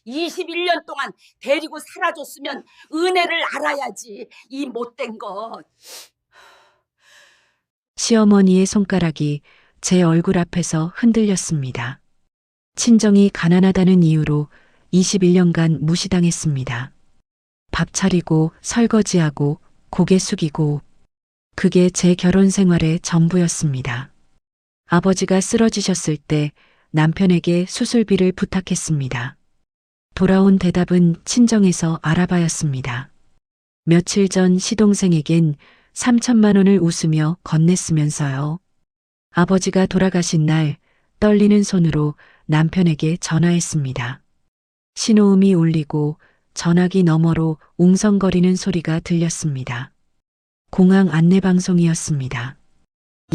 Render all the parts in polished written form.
21년 동안 데리고 살아줬으면 은혜를 알아야지, 이 못된 것. 시어머니의 손가락이 제 얼굴 앞에서 흔들렸습니다. 친정이 가난하다는 이유로 21년간 무시당했습니다. 밥 차리고 설거지하고 고개 숙이고 그게 제 결혼 생활의 전부였습니다. 아버지가 쓰러지셨을 때 남편에게 수술비를 부탁했습니다. 돌아온 대답은 친정에서 알아봐였습니다. 며칠 전 시동생에겐 3천만 원을 웃으며 건넸으면서요. 아버지가 돌아가신 날 떨리는 손으로 남편에게 전화했습니다. 신호음이 울리고 전화기 너머로 웅성거리는 소리가 들렸습니다. 공항 안내방송이었습니다.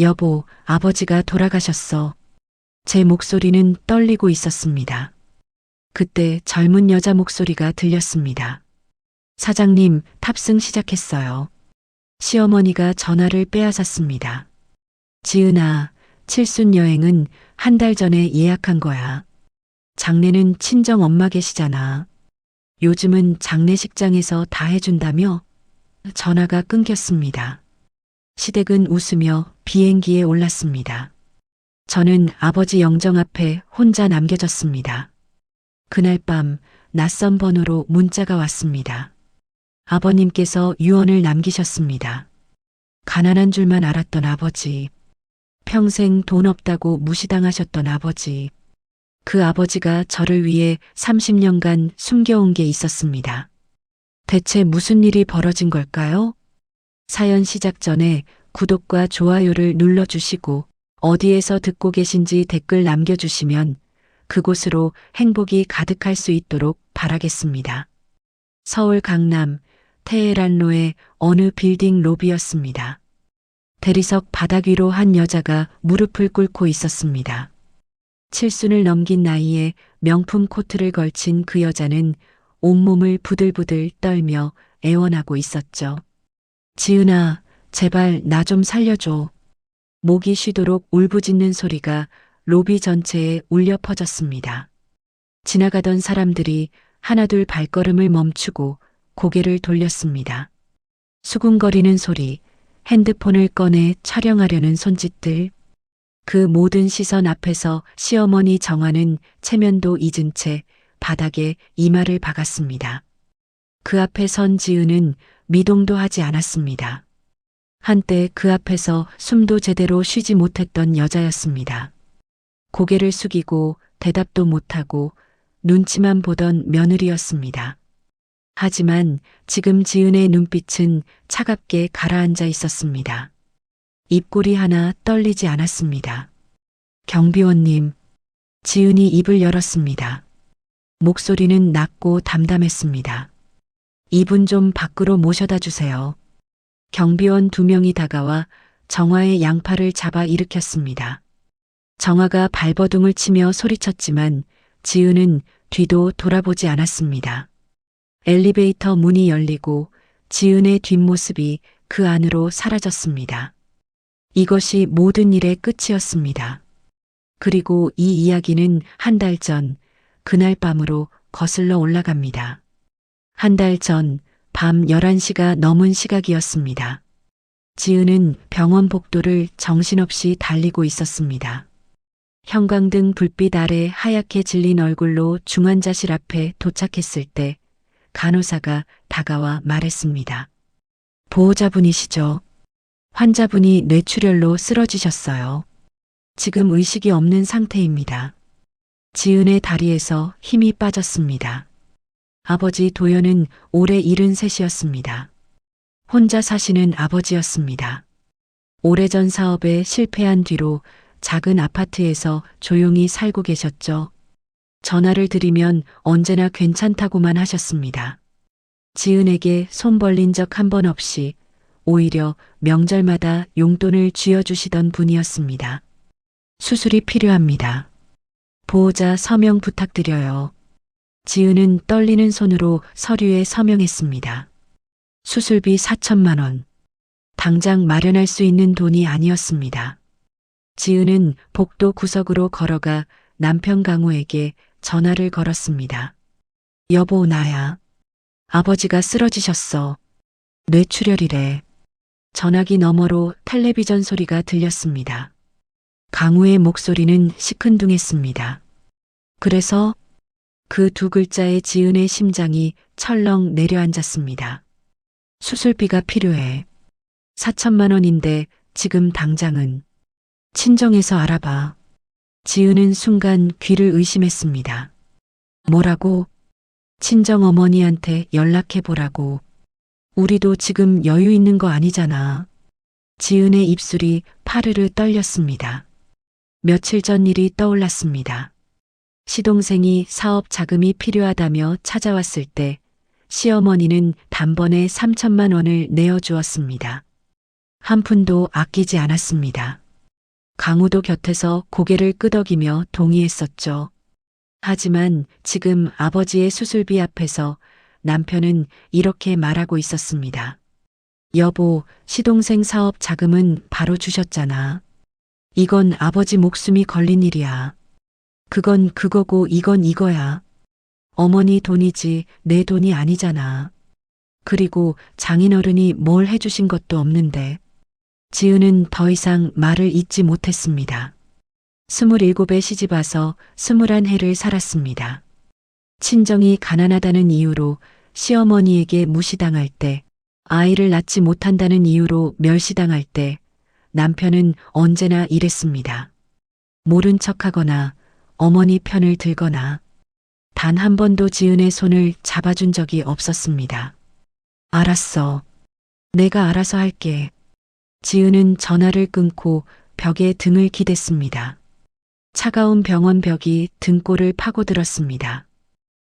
여보, 아버지가 돌아가셨어. 제 목소리는 떨리고 있었습니다. 그때 젊은 여자 목소리가 들렸습니다. 사장님, 탑승 시작했어요. 시어머니가 전화를 빼앗았습니다. 지은아, 칠순 여행은 한 달 전에 예약한 거야. 장례는 친정 엄마 계시잖아. 요즘은 장례식장에서 다 해준다며? 전화가 끊겼습니다. 시댁은 웃으며 비행기에 올랐습니다. 저는 아버지 영정 앞에 혼자 남겨졌습니다. 그날 밤 낯선 번호로 문자가 왔습니다. 아버님께서 유언을 남기셨습니다. 가난한 줄만 알았던 아버지, 평생 돈 없다고 무시당하셨던 아버지, 그 아버지가 저를 위해 30년간 숨겨온 게 있었습니다. 대체 무슨 일이 벌어진 걸까요? 사연 시작 전에 구독과 좋아요를 눌러주시고 어디에서 듣고 계신지 댓글 남겨주시면 그곳으로 행복이 가득할 수 있도록 바라겠습니다. 서울 강남 테헤란로의 어느 빌딩 로비였습니다. 대리석 바닥 위로 한 여자가 무릎을 꿇고 있었습니다. 칠순을 넘긴 나이에 명품 코트를 걸친 그 여자는 온몸을 부들부들 떨며 애원하고 있었죠. 지은아, 제발 나 좀 살려줘. 목이 쉬도록 울부짖는 소리가 로비 전체에 울려 퍼졌습니다. 지나가던 사람들이 하나둘 발걸음을 멈추고 고개를 돌렸습니다. 수군거리는 소리, 핸드폰을 꺼내 촬영하려는 손짓들, 그 모든 시선 앞에서 시어머니 정화는 체면도 잊은 채 바닥에 이마를 박았습니다. 그 앞에 선 지은은 미동도 하지 않았습니다. 한때 그 앞에서 숨도 제대로 쉬지 못했던 여자였습니다. 고개를 숙이고 대답도 못하고 눈치만 보던 며느리였습니다. 하지만 지금 지은의 눈빛은 차갑게 가라앉아 있었습니다. 입꼬리 하나 떨리지 않았습니다. 경비원님, 지은이 입을 열었습니다. 목소리는 낮고 담담했습니다. 이분 좀 밖으로 모셔다 주세요. 경비원 2명이 다가와 정화의 양팔을 잡아 일으켰습니다. 정화가 발버둥을 치며 소리쳤지만 지은은 뒤도 돌아보지 않았습니다. 엘리베이터 문이 열리고 지은의 뒷모습이 그 안으로 사라졌습니다. 이것이 모든 일의 끝이었습니다. 그리고 이 이야기는 한 달 전, 그날 밤으로 거슬러 올라갑니다. 한 달 전, 밤 11시가 넘은 시각이었습니다. 지은은 병원 복도를 정신없이 달리고 있었습니다. 형광등 불빛 아래 하얗게 질린 얼굴로 중환자실 앞에 도착했을 때 간호사가 다가와 말했습니다. 보호자분이시죠? 환자분이 뇌출혈로 쓰러지셨어요. 지금 의식이 없는 상태입니다. 지은의 다리에서 힘이 빠졌습니다. 아버지 도연은 올해 73이었습니다. 혼자 사시는 아버지였습니다. 오래전 사업에 실패한 뒤로 작은 아파트에서 조용히 살고 계셨죠. 전화를 드리면 언제나 괜찮다고만 하셨습니다. 지은에게 손 벌린 적 한 번 없이 오히려 명절마다 용돈을 쥐어주시던 분이었습니다. 수술이 필요합니다. 보호자 서명 부탁드려요. 지은은 떨리는 손으로 서류에 서명했습니다. 수술비 4천만 원. 당장 마련할 수 있는 돈이 아니었습니다. 지은은 복도 구석으로 걸어가 남편 강호에게 전화를 걸었습니다. 여보, 나야. 아버지가 쓰러지셨어. 뇌출혈이래. 전화기 너머로 텔레비전 소리가 들렸습니다. 강우의 목소리는 시큰둥했습니다. 그래서 그 두 글자에 지은의 심장이 철렁 내려앉았습니다. 수술비가 필요해. 4천만 원인데 지금 당장은. 친정에서 알아봐. 지은은 순간 귀를 의심했습니다. 뭐라고? 친정 어머니한테 연락해보라고. 우리도 지금 여유 있는 거 아니잖아. 지은의 입술이 파르르 떨렸습니다. 며칠 전 일이 떠올랐습니다. 시동생이 사업 자금이 필요하다며 찾아왔을 때 시어머니는 단번에 3천만 원을 내어주었습니다. 한 푼도 아끼지 않았습니다. 강우도 곁에서 고개를 끄덕이며 동의했었죠. 하지만 지금 아버지의 수술비 앞에서 남편은 이렇게 말하고 있었습니다. 여보, 시동생 사업 자금은 바로 주셨잖아. 이건 아버지 목숨이 걸린 일이야. 그건 그거고 이건 이거야. 어머니 돈이지 내 돈이 아니잖아. 그리고 장인어른이 뭘 해주신 것도 없는데. 지은은 더 이상 말을 잇지 못했습니다. 27에 시집와서 21해를 살았습니다. 친정이 가난하다는 이유로 시어머니에게 무시당할 때, 아이를 낳지 못한다는 이유로 멸시당할 때 남편은 언제나 이랬습니다. 모른 척하거나 어머니 편을 들거나 단 한 번도 지은의 손을 잡아준 적이 없었습니다. 알았어. 내가 알아서 할게. 지은은 전화를 끊고 벽에 등을 기댔습니다. 차가운 병원 벽이 등골을 파고들었습니다.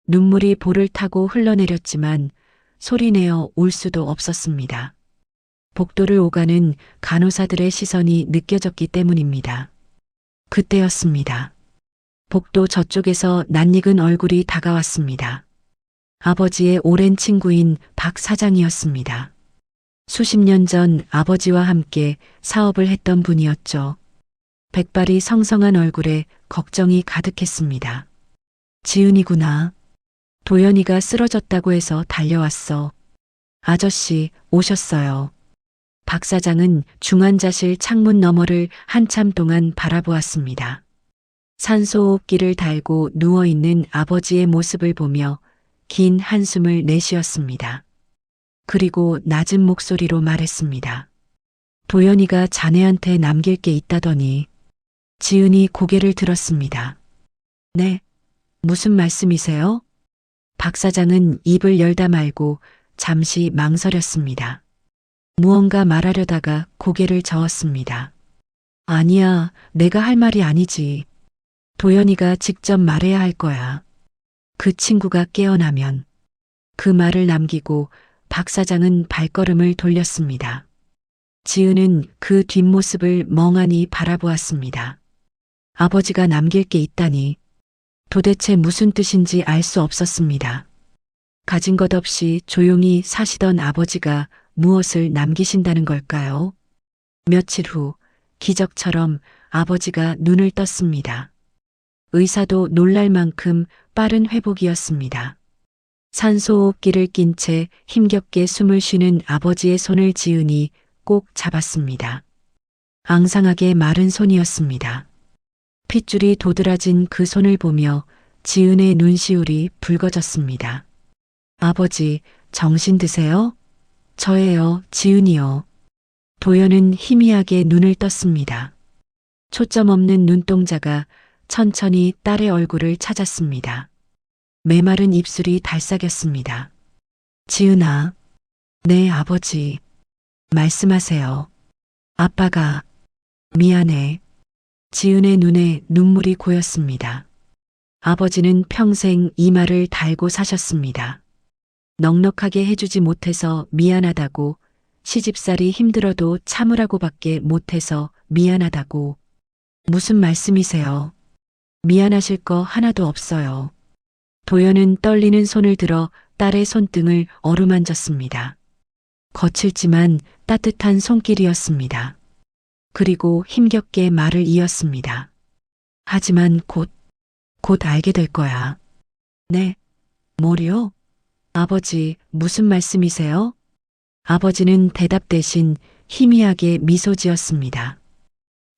눈물이 볼을 타고 흘러내렸지만 소리내어 울 수도 없었습니다. 복도를 오가는 간호사들의 시선이 느껴졌기 때문입니다. 그때였습니다. 복도 저쪽에서 낯익은 얼굴이 다가왔습니다. 아버지의 오랜 친구인 박 사장이었습니다. 수십 년 전 아버지와 함께 사업을 했던 분이었죠. 백발이 성성한 얼굴에 걱정이 가득했습니다. 지은이구나. 도연이가 쓰러졌다고 해서 달려왔어. 아저씨, 오셨어요. 박 사장은 중환자실 창문 너머를 한참 동안 바라보았습니다. 산소호흡기를 달고 누워있는 아버지의 모습을 보며 긴 한숨을 내쉬었습니다. 그리고 낮은 목소리로 말했습니다. 도연이가 자네한테 남길 게 있다더니. 지은이 고개를 들었습니다. 네, 무슨 말씀이세요? 박 사장은 입을 열다 말고 잠시 망설였습니다. 무언가 말하려다가 고개를 저었습니다. 아니야, 내가 할 말이 아니지. 도연이가 직접 말해야 할 거야. 그 친구가 깨어나면. 그 말을 남기고 박 사장은 발걸음을 돌렸습니다. 지은은 그 뒷모습을 멍하니 바라보았습니다. 아버지가 남길 게 있다니. 도대체 무슨 뜻인지 알 수 없었습니다. 가진 것 없이 조용히 사시던 아버지가 무엇을 남기신다는 걸까요? 며칠 후 기적처럼 아버지가 눈을 떴습니다. 의사도 놀랄 만큼 빠른 회복이었습니다. 산소호흡기를 낀 채 힘겹게 숨을 쉬는 아버지의 손을 지은이 꼭 잡았습니다. 앙상하게 마른 손이었습니다. 핏줄이 도드라진 그 손을 보며 지은의 눈시울이 붉어졌습니다. 아버지, 정신 드세요? 저예요, 지은이요. 도연은 희미하게 눈을 떴습니다. 초점 없는 눈동자가 천천히 딸의 얼굴을 찾았습니다. 메마른 입술이 달싹였습니다. 지은아. 네, 아버지. 말씀하세요. 아빠가. 미안해. 지은의 눈에 눈물이 고였습니다. 아버지는 평생 이 말을 달고 사셨습니다. 넉넉하게 해주지 못해서 미안하다고, 시집살이 힘들어도 참으라고밖에 못해서 미안하다고. 무슨 말씀이세요? 미안하실 거 하나도 없어요. 도연은 떨리는 손을 들어 딸의 손등을 어루만졌습니다. 거칠지만 따뜻한 손길이었습니다. 그리고 힘겹게 말을 이었습니다. 하지만 곧 알게 될 거야. 네, 뭐요? 아버지, 무슨 말씀이세요? 아버지는 대답 대신 희미하게 미소 지었습니다.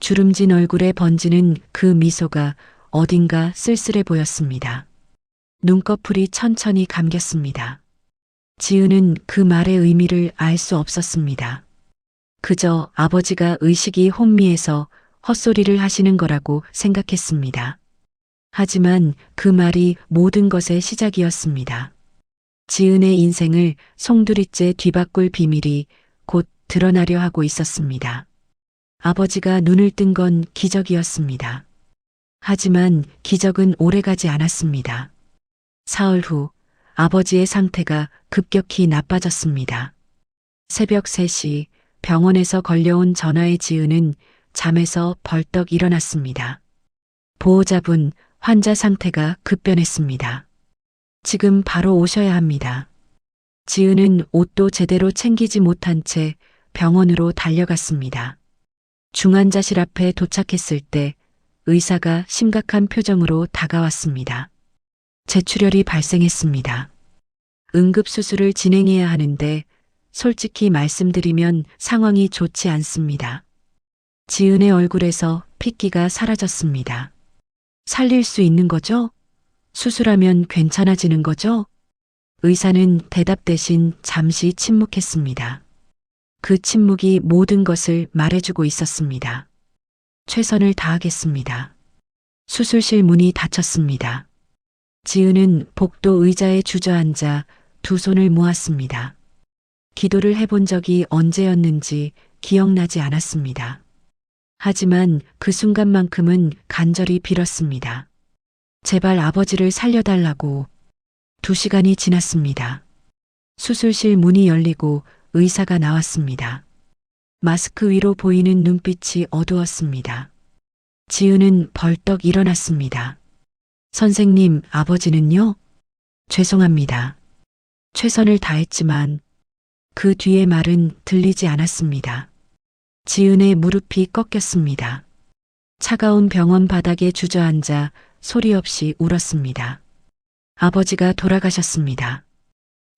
주름진 얼굴에 번지는 그 미소가 어딘가 쓸쓸해 보였습니다. 눈꺼풀이 천천히 감겼습니다. 지은은 그 말의 의미를 알 수 없었습니다. 그저 아버지가 의식이 혼미해서 헛소리를 하시는 거라고 생각했습니다. 하지만 그 말이 모든 것의 시작이었습니다. 지은의 인생을 송두리째 뒤바꿀 비밀이 곧 드러나려 하고 있었습니다. 아버지가 눈을 뜬 건 기적이었습니다. 하지만 기적은 오래가지 않았습니다. 사흘 후 아버지의 상태가 급격히 나빠졌습니다. 새벽 3시 병원에서 걸려온 전화에 지은은 잠에서 벌떡 일어났습니다. 보호자분, 환자 상태가 급변했습니다. 지금 바로 오셔야 합니다. 지은은 옷도 제대로 챙기지 못한 채 병원으로 달려갔습니다. 중환자실 앞에 도착했을 때 의사가 심각한 표정으로 다가왔습니다. 재출혈이 발생했습니다. 응급수술을 진행해야 하는데 솔직히 말씀드리면 상황이 좋지 않습니다. 지은의 얼굴에서 핏기가 사라졌습니다. 살릴 수 있는 거죠? 수술하면 괜찮아지는 거죠? 의사는 대답 대신 잠시 침묵했습니다. 그 침묵이 모든 것을 말해주고 있었습니다. 최선을 다하겠습니다. 수술실 문이 닫혔습니다. 지은은 복도 의자에 주저앉아 두 손을 모았습니다. 기도를 해본 적이 언제였는지 기억나지 않았습니다. 하지만 그 순간만큼은 간절히 빌었습니다. 제발 아버지를 살려달라고. 2시간이 지났습니다. 수술실 문이 열리고 의사가 나왔습니다. 마스크 위로 보이는 눈빛이 어두웠습니다. 지은은 벌떡 일어났습니다. 선생님, 아버지는요? 죄송합니다. 최선을 다했지만 그 뒤의 말은 들리지 않았습니다. 지은의 무릎이 꺾였습니다. 차가운 병원 바닥에 주저앉아 소리 없이 울었습니다. 아버지가 돌아가셨습니다.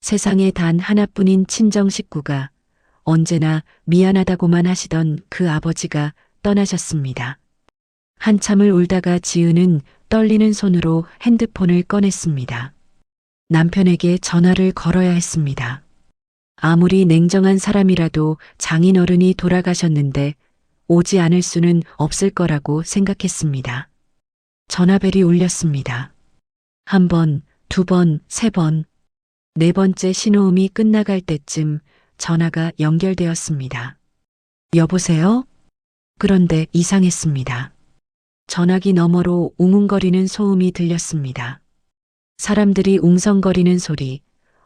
세상에 단 하나뿐인 친정 식구가 언제나 미안하다고만 하시던 그 아버지가 떠나셨습니다. 한참을 울다가 지은은 떨리는 손으로 핸드폰을 꺼냈습니다. 남편에게 전화를 걸어야 했습니다. 아무리 냉정한 사람이라도 장인어른이 돌아가셨는데 오지 않을 수는 없을 거라고 생각했습니다. 전화벨이 울렸습니다. 1번, 2번, 3번, 4번째 신호음이 끝나갈 때쯤 전화가 연결되었습니다. 여보세요? 그런데 이상했습니다. 전화기 너머로 웅웅거리는 소음이 들렸습니다. 사람들이 웅성거리는 소리,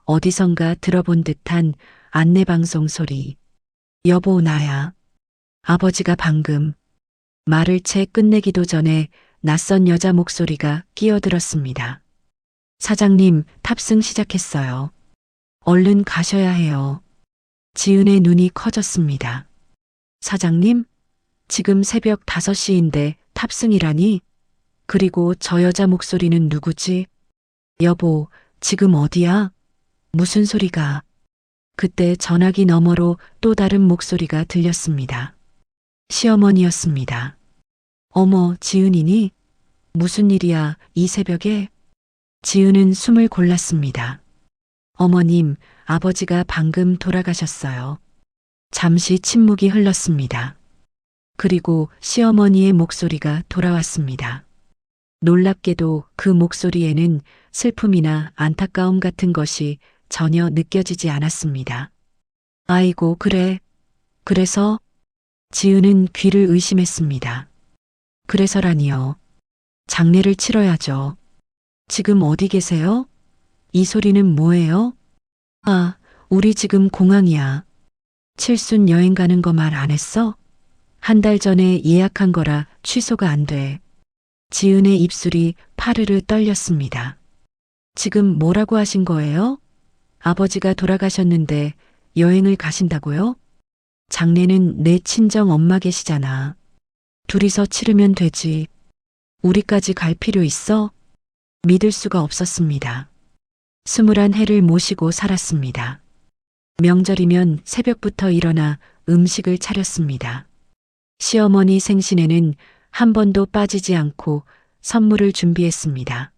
어디선가 들어본 듯한 안내방송 소리. 여보, 나야. 아버지가 방금. 말을 채 끝내기도 전에 낯선 여자 목소리가 끼어들었습니다. 사장님, 탑승 시작했어요. 얼른 가셔야 해요. 지은의 눈이 커졌습니다. 사장님? 지금 새벽 5시인데 탑승이라니? 그리고 저 여자 목소리는 누구지? 여보, 지금 어디야? 무슨 소리가? 그때 전화기 너머로 또 다른 목소리가 들렸습니다. 시어머니였습니다. 어머, 지은이니? 무슨 일이야, 이 새벽에? 지은은 숨을 골랐습니다. 어머님, 아버지가 방금 돌아가셨어요. 잠시 침묵이 흘렀습니다. 그리고 시어머니의 목소리가 돌아왔습니다. 놀랍게도 그 목소리에는 슬픔이나 안타까움 같은 것이 전혀 느껴지지 않았습니다. 아이고, 그래. 그래서? 지은은 귀를 의심했습니다. 그래서라니요. 장례를 치러야죠. 지금 어디 계세요? 이 소리는 뭐예요? 아, 우리 지금 공항이야. 칠순 여행 가는 거 말 안 했어? 1달 전에 예약한 거라 취소가 안 돼. 지은의 입술이 파르르 떨렸습니다. 지금 뭐라고 하신 거예요? 아버지가 돌아가셨는데 여행을 가신다고요? 장례는 내 친정 엄마 계시잖아. 둘이서 치르면 되지. 우리까지 갈 필요 있어? 믿을 수가 없었습니다. 21해를 모시고 살았습니다. 명절이면 새벽부터 일어나 음식을 차렸습니다. 시어머니 생신에는 한 번도 빠지지 않고 선물을 준비했습니다.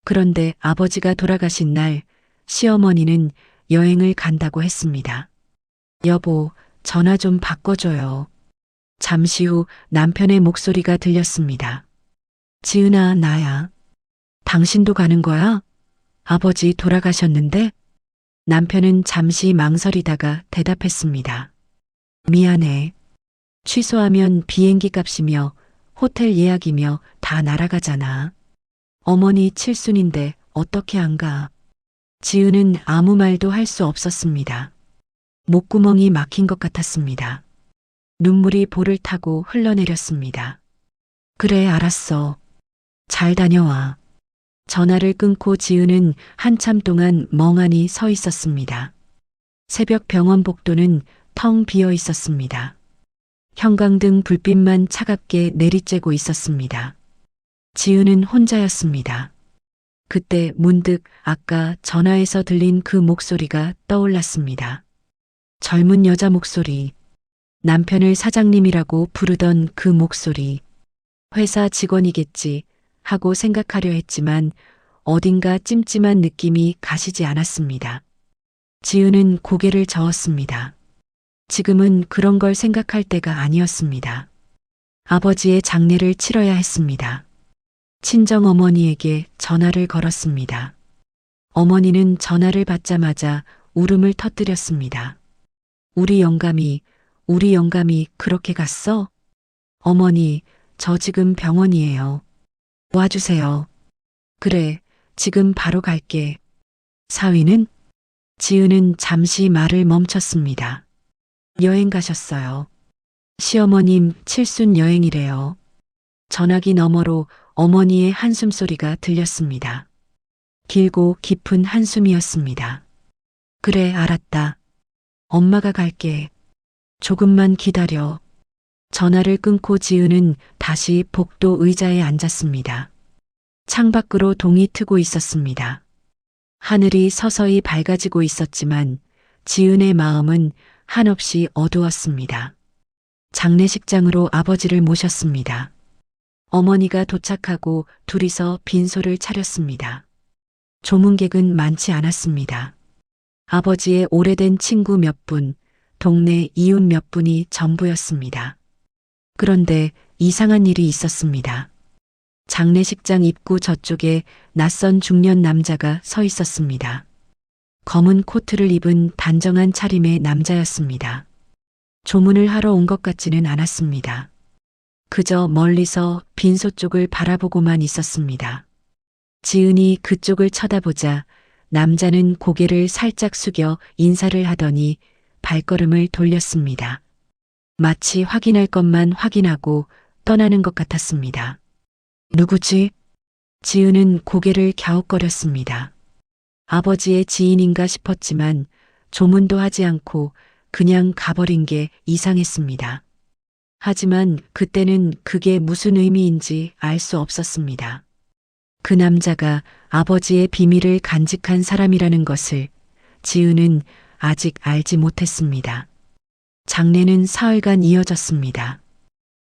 그런데 아버지가 돌아가신 날 시어머니는 여행을 간다고 했습니다. 여보, 전화 좀 바꿔줘요. 잠시 후 남편의 목소리가 들렸습니다. 지은아, 나야. 당신도 가는 거야? 아버지 돌아가셨는데? 남편은 잠시 망설이다가 대답했습니다. 미안해. 취소하면 비행기 값이며 호텔 예약이며 다 날아가잖아. 어머니 칠순인데 어떻게 안 가? 지은은 아무 말도 할 수 없었습니다. 목구멍이 막힌 것 같았습니다. 눈물이 볼을 타고 흘러내렸습니다. 그래, 알았어. 잘 다녀와. 전화를 끊고 지은은 한참 동안 멍하니 서 있었습니다. 새벽 병원 복도는 텅 비어 있었습니다. 형광등 불빛만 차갑게 내리쬐고 있었습니다. 지은은 혼자였습니다. 그때 문득 아까 전화에서 들린 그 목소리가 떠올랐습니다. 젊은 여자 목소리, 남편을 사장님이라고 부르던 그 목소리. 회사 직원이겠지 하고 생각하려 했지만 어딘가 찜찜한 느낌이 가시지 않았습니다. 지은은 고개를 저었습니다. 지금은 그런 걸 생각할 때가 아니었습니다. 아버지의 장례를 치러야 했습니다. 친정 어머니에게 전화를 걸었습니다. 어머니는 전화를 받자마자 울음을 터뜨렸습니다. 우리 영감이 그렇게 갔어? 어머니, 저 지금 병원이에요. 와주세요. 그래, 지금 바로 갈게. 사위는? 지은은 잠시 말을 멈췄습니다. 여행 가셨어요. 시어머님 칠순 여행이래요. 전화기 너머로 어머니의 한숨소리가 들렸습니다. 길고 깊은 한숨이었습니다. 그래, 알았다. 엄마가 갈게. 조금만 기다려. 전화를 끊고 지은은 다시 복도 의자에 앉았습니다. 창밖으로 동이 트고 있었습니다. 하늘이 서서히 밝아지고 있었지만 지은의 마음은 한없이 어두웠습니다. 장례식장으로 아버지를 모셨습니다. 어머니가 도착하고 둘이서 빈소를 차렸습니다. 조문객은 많지 않았습니다. 아버지의 오래된 친구 몇 분, 동네 이웃 몇 분이 전부였습니다. 그런데 이상한 일이 있었습니다. 장례식장 입구 저쪽에 낯선 중년 남자가 서 있었습니다. 검은 코트를 입은 단정한 차림의 남자였습니다. 조문을 하러 온 것 같지는 않았습니다. 그저 멀리서 빈소 쪽을 바라보고만 있었습니다. 지은이 그쪽을 쳐다보자 남자는 고개를 살짝 숙여 인사를 하더니 발걸음을 돌렸습니다. 마치 확인할 것만 확인하고 떠나는 것 같았습니다. 누구지? 지은은 고개를 갸웃거렸습니다. 아버지의 지인인가 싶었지만 조문도 하지 않고 그냥 가버린 게 이상했습니다. 하지만 그때는 그게 무슨 의미인지 알 수 없었습니다. 그 남자가 아버지의 비밀을 간직한 사람이라는 것을 지은은 아직 알지 못했습니다. 장례는 사흘간 이어졌습니다.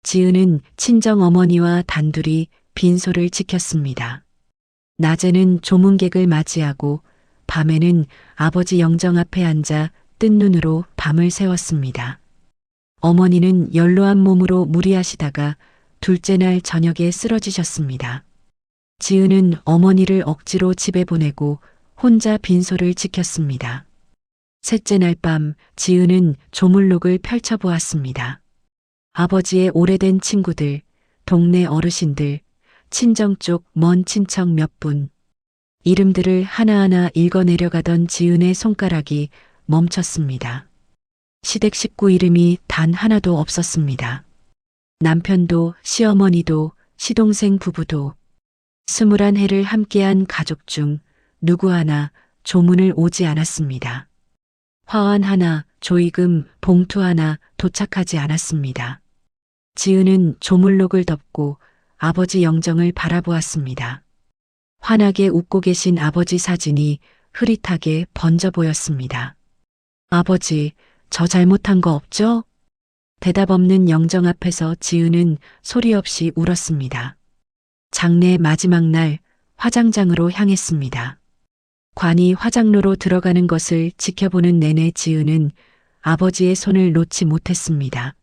지은은 친정 어머니와 단둘이 빈소를 지켰습니다. 낮에는 조문객을 맞이하고 밤에는 아버지 영정 앞에 앉아 뜬 눈으로 밤을 새웠습니다. 어머니는 연로한 몸으로 무리하시다가 둘째 날 저녁에 쓰러지셨습니다. 지은은 어머니를 억지로 집에 보내고 혼자 빈소를 지켰습니다. 셋째 날 밤 지은은 조물록을 펼쳐보았습니다. 아버지의 오래된 친구들, 동네 어르신들, 친정 쪽 먼 친척 몇 분, 이름들을 하나하나 읽어내려가던 지은의 손가락이 멈췄습니다. 시댁 식구 이름이 단 하나도 없었습니다. 남편도 시어머니도 시동생 부부도 21해를 함께한 가족 중 누구 하나 조문을 오지 않았습니다. 화환 하나, 조의금, 봉투 하나 도착하지 않았습니다. 지은은 조물록을 덮고 아버지 영정을 바라보았습니다. 환하게 웃고 계신 아버지 사진이 흐릿하게 번져 보였습니다. 아버지, 저 잘못한 거 없죠? 대답 없는 영정 앞에서 지은은 소리 없이 울었습니다. 장례 마지막 날 화장장으로 향했습니다. 관이 화장로로 들어가는 것을 지켜보는 내내 지은은 아버지의 손을 놓지 못했습니다.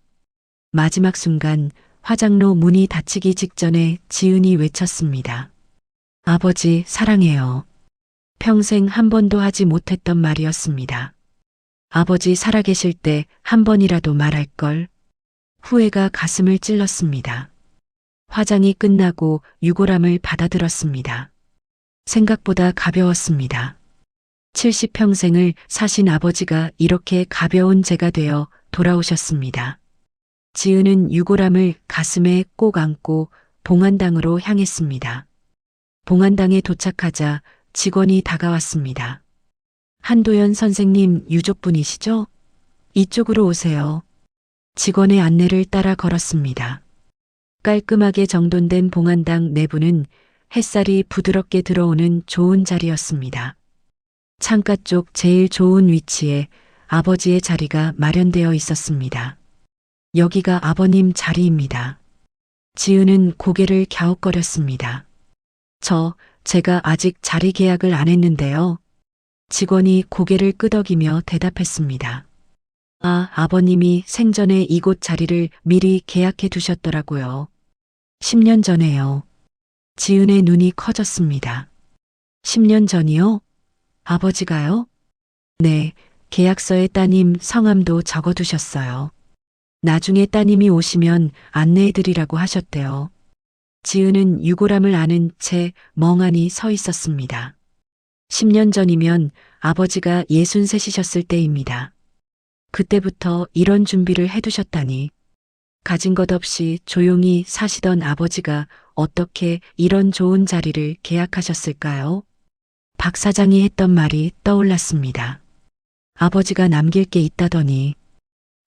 마지막 순간 화장로 문이 닫히기 직전에 지은이 외쳤습니다. 아버지, 사랑해요. 평생 한 번도 하지 못했던 말이었습니다. 아버지 살아계실 때 한 번이라도 말할 걸. 후회가 가슴을 찔렀습니다. 화장이 끝나고 유골함을 받아들었습니다. 생각보다 가벼웠습니다. 70평생을 사신 아버지가 이렇게 가벼운 재가 되어 돌아오셨습니다. 지은은 유골함을 가슴에 꼭 안고 봉안당으로 향했습니다. 봉안당에 도착하자 직원이 다가왔습니다. 한도연 선생님 유족분이시죠? 이쪽으로 오세요. 직원의 안내를 따라 걸었습니다. 깔끔하게 정돈된 봉안당 내부는 햇살이 부드럽게 들어오는 좋은 자리였습니다. 창가 쪽 제일 좋은 위치에 아버지의 자리가 마련되어 있었습니다. 여기가 아버님 자리입니다. 지은은 고개를 갸웃거렸습니다. 제가 아직 자리 계약을 안 했는데요. 직원이 고개를 끄덕이며 대답했습니다. 아버님이 생전에 이곳 자리를 미리 계약해 두셨더라고요. 10년 전에요. 지은의 눈이 커졌습니다. 10년 전이요? 아버지가요? 네, 계약서에 따님 성함도 적어두셨어요. 나중에 따님이 오시면 안내해드리라고 하셨대요. 지은은 유골함을 안은 채 멍하니 서 있었습니다. 10년 전이면 아버지가 63이셨을 때입니다. 그때부터 이런 준비를 해두셨다니. 가진 것 없이 조용히 사시던 아버지가 어떻게 이런 좋은 자리를 계약하셨을까요? 박 사장이 했던 말이 떠올랐습니다. 아버지가 남길 게 있다더니.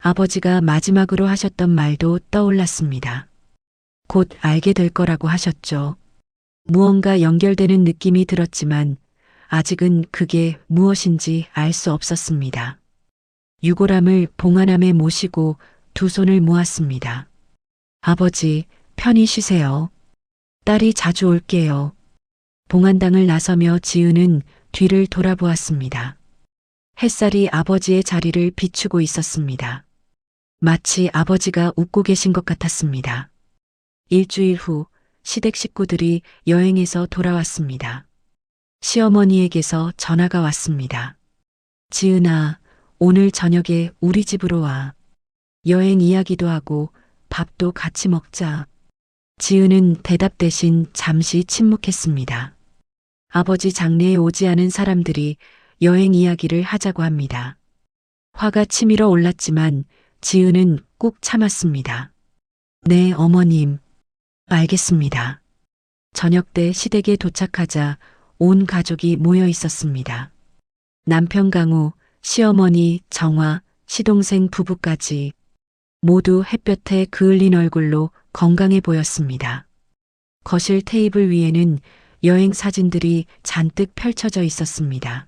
아버지가 마지막으로 하셨던 말도 떠올랐습니다. 곧 알게 될 거라고 하셨죠. 무언가 연결되는 느낌이 들었지만 아직은 그게 무엇인지 알 수 없었습니다. 유골함을 봉안함에 모시고 두 손을 모았습니다. 아버지, 편히 쉬세요. 딸이 자주 올게요. 봉안당을 나서며 지은은 뒤를 돌아보았습니다. 햇살이 아버지의 자리를 비추고 있었습니다. 마치 아버지가 웃고 계신 것 같았습니다. 일주일 후 시댁 식구들이 여행에서 돌아왔습니다. 시어머니에게서 전화가 왔습니다. 지은아, 오늘 저녁에 우리 집으로 와. 여행 이야기도 하고 밥도 같이 먹자. 지은은 대답 대신 잠시 침묵했습니다. 아버지 장례에 오지 않은 사람들이 여행 이야기를 하자고 합니다. 화가 치밀어 올랐지만 지은은 꾹 참았습니다. 네, 어머님. 알겠습니다. 저녁 때 시댁에 도착하자 온 가족이 모여 있었습니다. 남편 강우, 시어머니 정화, 시동생 부부까지 모두 햇볕에 그을린 얼굴로 건강해 보였습니다. 거실 테이블 위에는 여행 사진들이 잔뜩 펼쳐져 있었습니다.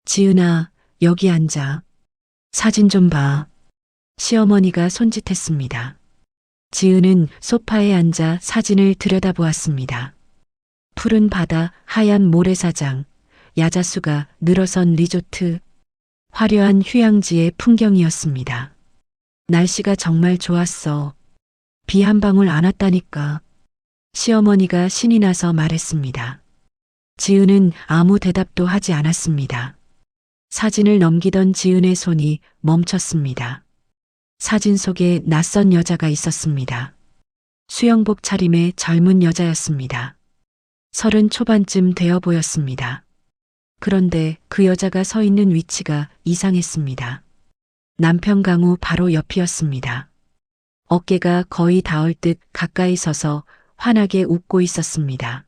지은아, 여기 앉아. 사진 좀 봐. 시어머니가 손짓했습니다. 지은은 소파에 앉아 사진을 들여다보았습니다. 푸른 바다, 하얀 모래사장, 야자수가 늘어선 리조트, 화려한 휴양지의 풍경이었습니다. 날씨가 정말 좋았어. 비 한 방울 안 왔다니까. 시어머니가 신이 나서 말했습니다. 지은은 아무 대답도 하지 않았습니다. 사진을 넘기던 지은의 손이 멈췄습니다. 사진 속에 낯선 여자가 있었습니다. 수영복 차림의 젊은 여자였습니다. 30 초반쯤 되어 보였습니다. 그런데 그 여자가 서 있는 위치가 이상했습니다. 남편 강우 바로 옆이었습니다. 어깨가 거의 닿을 듯 가까이 서서 환하게 웃고 있었습니다.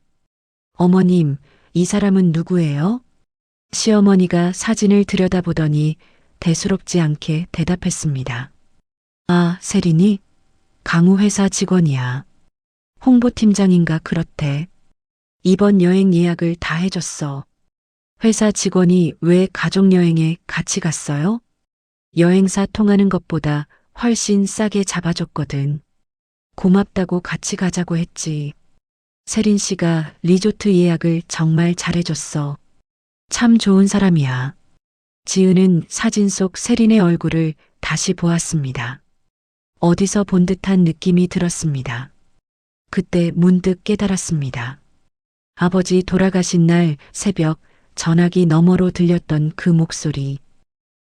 어머님, 이 사람은 누구예요? 시어머니가 사진을 들여다보더니 대수롭지 않게 대답했습니다. 세린이? 강우 회사 직원이야. 홍보팀장인가 그렇대. 이번 여행 예약을 다 해줬어. 회사 직원이 왜 가족여행에 같이 갔어요? 여행사 통하는 것보다 훨씬 싸게 잡아줬거든. 고맙다고 같이 가자고 했지. 세린 씨가 리조트 예약을 정말 잘해줬어. 참 좋은 사람이야. 지은은 사진 속 세린의 얼굴을 다시 보았습니다. 어디서 본 듯한 느낌이 들었습니다. 그때 문득 깨달았습니다. 아버지 돌아가신 날 새벽 전화기 너머로 들렸던 그 목소리.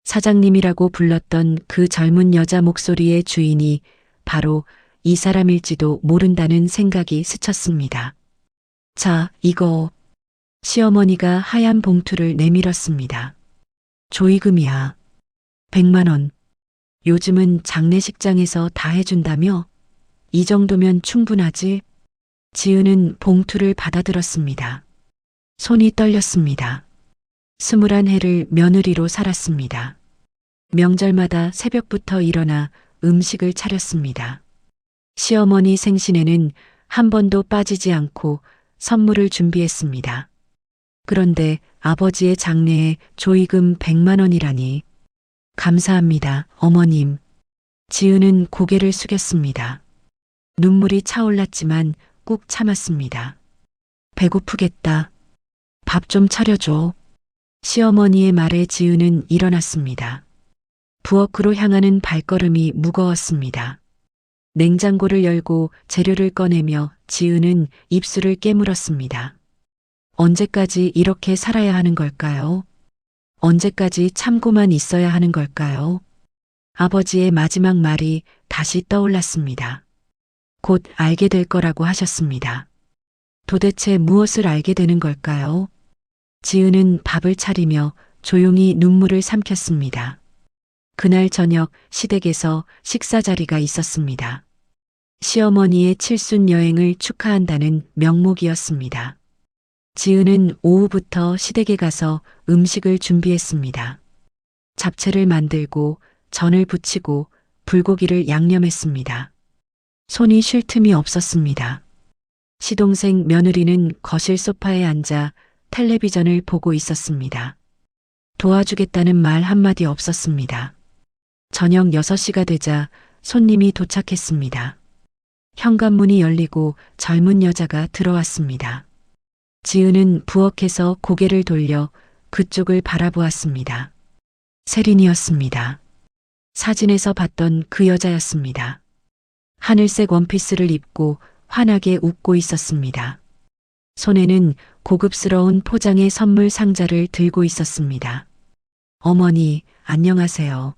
사장님이라고 불렀던 그 젊은 여자 목소리의 주인이 바로 이 사람일지도 모른다는 생각이 스쳤습니다. 자, 이거. 시어머니가 하얀 봉투를 내밀었습니다. 조의금이야. 100만 원. 요즘은 장례식장에서 다 해준다며? 이 정도면 충분하지? 지은은 봉투를 받아들었습니다. 손이 떨렸습니다. 21해를 며느리로 살았습니다. 명절마다 새벽부터 일어나 음식을 차렸습니다. 시어머니 생신에는 한 번도 빠지지 않고 선물을 준비했습니다. 그런데 아버지의 장례에 조의금 100만 원이라니. 감사합니다, 어머님. 지은은 고개를 숙였습니다. 눈물이 차올랐지만 꾹 참았습니다. 배고프겠다. 밥 좀 차려줘. 시어머니의 말에 지은은 일어났습니다. 부엌으로 향하는 발걸음이 무거웠습니다. 냉장고를 열고 재료를 꺼내며 지은은 입술을 깨물었습니다. 언제까지 이렇게 살아야 하는 걸까요? 언제까지 참고만 있어야 하는 걸까요? 아버지의 마지막 말이 다시 떠올랐습니다. 곧 알게 될 거라고 하셨습니다. 도대체 무엇을 알게 되는 걸까요? 지은은 밥을 차리며 조용히 눈물을 삼켰습니다. 그날 저녁 시댁에서 식사 자리가 있었습니다. 시어머니의 칠순 여행을 축하한다는 명목이었습니다. 지은은 오후부터 시댁에 가서 음식을 준비했습니다. 잡채를 만들고 전을 부치고 불고기를 양념했습니다. 손이 쉴 틈이 없었습니다. 시동생 며느리는 거실 소파에 앉아 텔레비전을 보고 있었습니다. 도와주겠다는 말 한마디 없었습니다. 저녁 6시가 되자 손님이 도착했습니다. 현관문이 열리고 젊은 여자가 들어왔습니다. 지은은 부엌에서 고개를 돌려 그쪽을 바라보았습니다. 세린이었습니다. 사진에서 봤던 그 여자였습니다. 하늘색 원피스를 입고 환하게 웃고 있었습니다. 손에는 고급스러운 포장의 선물 상자를 들고 있었습니다. 어머니, 안녕하세요.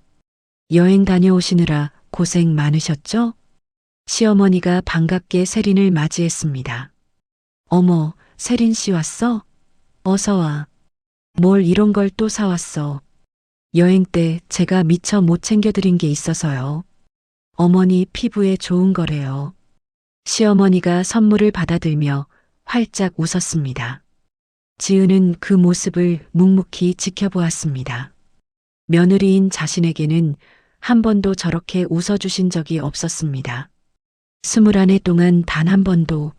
여행 다녀오시느라 고생 많으셨죠? 시어머니가 반갑게 세린을 맞이했습니다. 어머, 세린 씨 왔어? 어서 와. 뭘 이런 걸 또 사왔어. 여행 때 제가 미처 못 챙겨드린 게 있어서요. 어머니 피부에 좋은 거래요. 시어머니가 선물을 받아들며 활짝 웃었습니다. 지은은 그 모습을 묵묵히 지켜보았습니다. 며느리인 자신에게는 한 번도 저렇게 웃어주신 적이 없었습니다. 21해 동안 단 한 번도.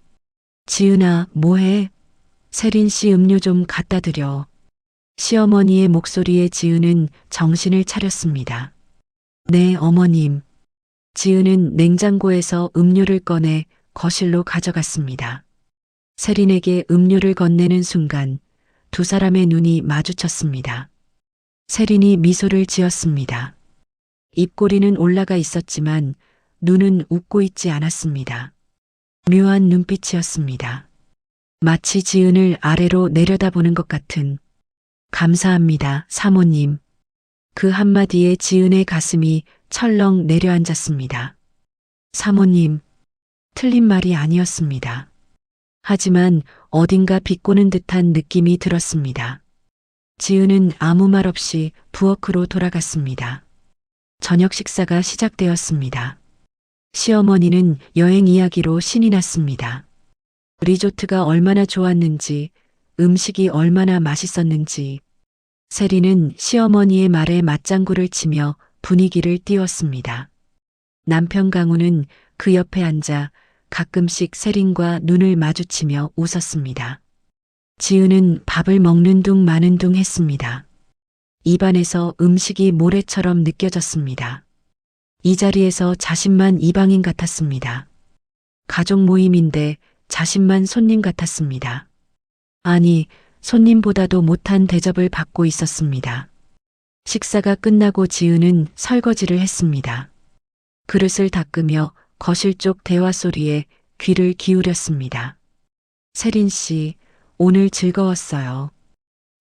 지은아, 뭐해? 세린 씨 음료 좀 갖다 드려. 시어머니의 목소리에 지은은 정신을 차렸습니다. 네, 어머님. 지은은 냉장고에서 음료를 꺼내 거실로 가져갔습니다. 세린에게 음료를 건네는 순간 두 사람의 눈이 마주쳤습니다. 세린이 미소를 지었습니다. 입꼬리는 올라가 있었지만 눈은 웃고 있지 않았습니다. 묘한 눈빛이었습니다. 마치 지은을 아래로 내려다보는 것 같은. 감사합니다, 사모님. 그 한마디에 지은의 가슴이 철렁 내려앉았습니다. 사모님, 틀린 말이 아니었습니다. 하지만 어딘가 비꼬는 듯한 느낌이 들었습니다. 지은은 아무 말 없이 부엌으로 돌아갔습니다. 저녁 식사가 시작되었습니다. 시어머니는 여행 이야기로 신이 났습니다. 리조트가 얼마나 좋았는지, 음식이 얼마나 맛있었는지. 세린은 시어머니의 말에 맞장구를 치며 분위기를 띄웠습니다. 남편 강우는 그 옆에 앉아 가끔씩 세린과 눈을 마주치며 웃었습니다. 지은은 밥을 먹는 둥 마는 둥 했습니다. 입안에서 음식이 모래처럼 느껴졌습니다. 이 자리에서 자신만 이방인 같았습니다. 가족 모임인데 자신만 손님 같았습니다. 아니, 손님보다도 못한 대접을 받고 있었습니다. 식사가 끝나고 지은은 설거지를 했습니다. 그릇을 닦으며 거실 쪽 대화 소리에 귀를 기울였습니다. 세린 씨, 오늘 즐거웠어요.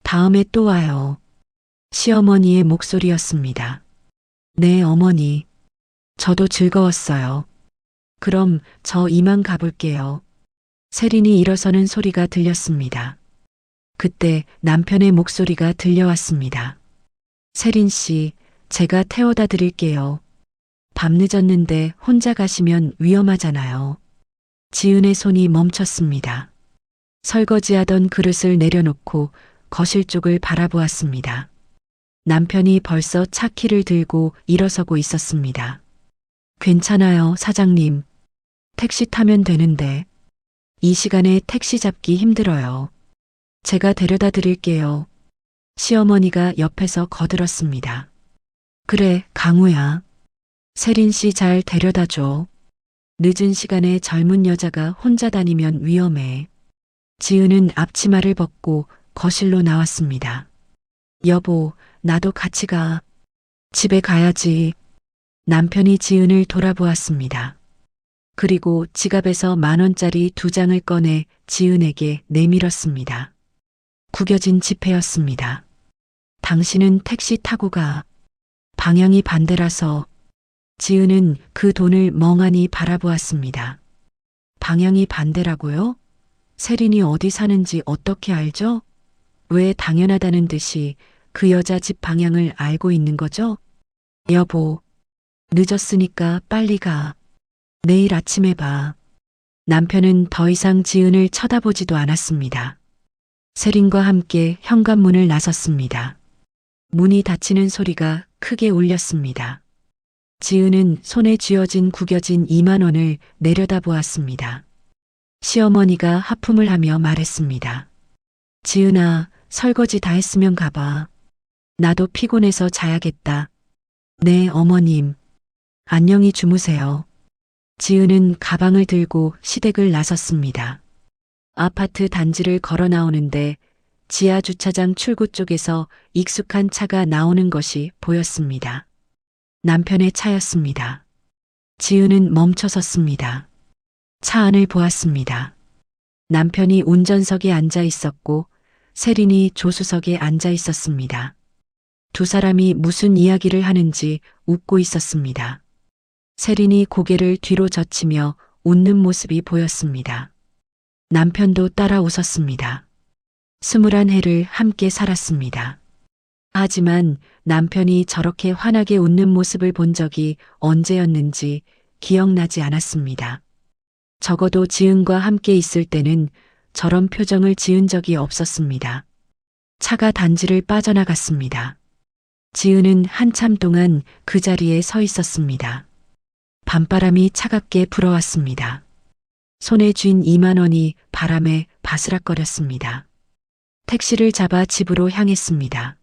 다음에 또 와요. 시어머니의 목소리였습니다. 네, 어머니. 저도 즐거웠어요. 그럼 저 이만 가볼게요. 세린이 일어서는 소리가 들렸습니다. 그때 남편의 목소리가 들려왔습니다. 세린 씨, 제가 태워다 드릴게요. 밤 늦었는데 혼자 가시면 위험하잖아요. 지은의 손이 멈췄습니다. 설거지하던 그릇을 내려놓고 거실 쪽을 바라보았습니다. 남편이 벌써 차 키를 들고 일어서고 있었습니다. 괜찮아요, 사장님. 택시 타면 되는데. 이 시간에 택시 잡기 힘들어요. 제가 데려다 드릴게요. 시어머니가 옆에서 거들었습니다. 그래, 강우야. 세린 씨 잘 데려다 줘. 늦은 시간에 젊은 여자가 혼자 다니면 위험해. 지은은 앞치마를 벗고 거실로 나왔습니다. 여보, 나도 같이 가. 집에 가야지. 남편이 지은을 돌아보았습니다. 그리고 지갑에서 10,000원짜리 2장을 꺼내 지은에게 내밀었습니다. 구겨진 지폐였습니다. 당신은 택시 타고 가. 방향이 반대라서. 지은은 그 돈을 멍하니 바라보았습니다. 방향이 반대라고요? 세린이 어디 사는지 어떻게 알죠? 왜 당연하다는 듯이 그 여자 집 방향을 알고 있는 거죠? 여보, 늦었으니까 빨리 가. 내일 아침에 봐. 남편은 더 이상 지은을 쳐다보지도 않았습니다. 세린과 함께 현관문을 나섰습니다. 문이 닫히는 소리가 크게 울렸습니다. 지은은 손에 쥐어진 구겨진 20,000원을 내려다보았습니다. 시어머니가 하품을 하며 말했습니다. 지은아, 설거지 다 했으면 가봐. 나도 피곤해서 자야겠다. 네, 어머님. 안녕히 주무세요. 지은은 가방을 들고 시댁을 나섰습니다. 아파트 단지를 걸어 나오는데 지하 주차장 출구 쪽에서 익숙한 차가 나오는 것이 보였습니다. 남편의 차였습니다. 지은은 멈춰섰습니다. 차 안을 보았습니다. 남편이 운전석에 앉아 있었고 세린이 조수석에 앉아 있었습니다. 두 사람이 무슨 이야기를 하는지 웃고 있었습니다. 세린이 고개를 뒤로 젖히며 웃는 모습이 보였습니다. 남편도 따라 웃었습니다. 21해를 함께 살았습니다. 하지만 남편이 저렇게 환하게 웃는 모습을 본 적이 언제였는지 기억나지 않았습니다. 적어도 지은과 함께 있을 때는 저런 표정을 지은 적이 없었습니다. 차가 단지를 빠져나갔습니다. 지은은 한참 동안 그 자리에 서 있었습니다. 밤바람이 차갑게 불어왔습니다. 손에 쥔 20,000원이 바람에 바스락거렸습니다. 택시를 잡아 집으로 향했습니다.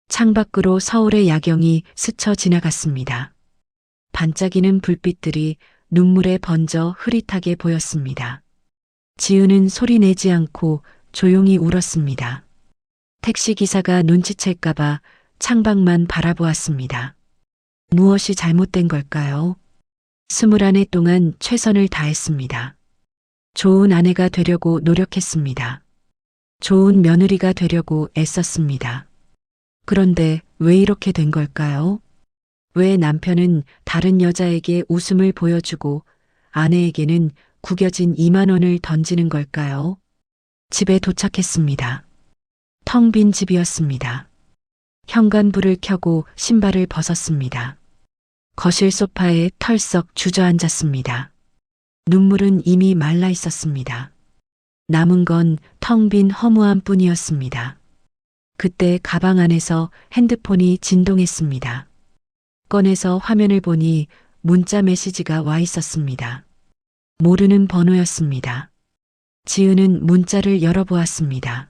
창밖으로 서울의 야경이 스쳐 지나갔습니다. 반짝이는 불빛들이 눈물에 번져 흐릿하게 보였습니다. 지은은 소리 내지 않고 조용히 울었습니다. 택시기사가 눈치챌까봐 창밖만 바라보았습니다. 무엇이 잘못된 걸까요? 21해 동안 최선을 다했습니다. 좋은 아내가 되려고 노력했습니다. 좋은 며느리가 되려고 애썼습니다. 그런데 왜 이렇게 된 걸까요? 왜 남편은 다른 여자에게 웃음을 보여주고 아내에게는 구겨진 20,000원을 던지는 걸까요? 집에 도착했습니다. 텅 빈 집이었습니다. 현관불을 켜고 신발을 벗었습니다. 거실 소파에 털썩 주저앉았습니다. 눈물은 이미 말라 있었습니다. 남은 건 텅 빈 허무함 뿐이었습니다. 그때 가방 안에서 핸드폰이 진동했습니다. 꺼내서 화면을 보니 문자 메시지가 와 있었습니다. 모르는 번호였습니다. 지은은 문자를 열어보았습니다.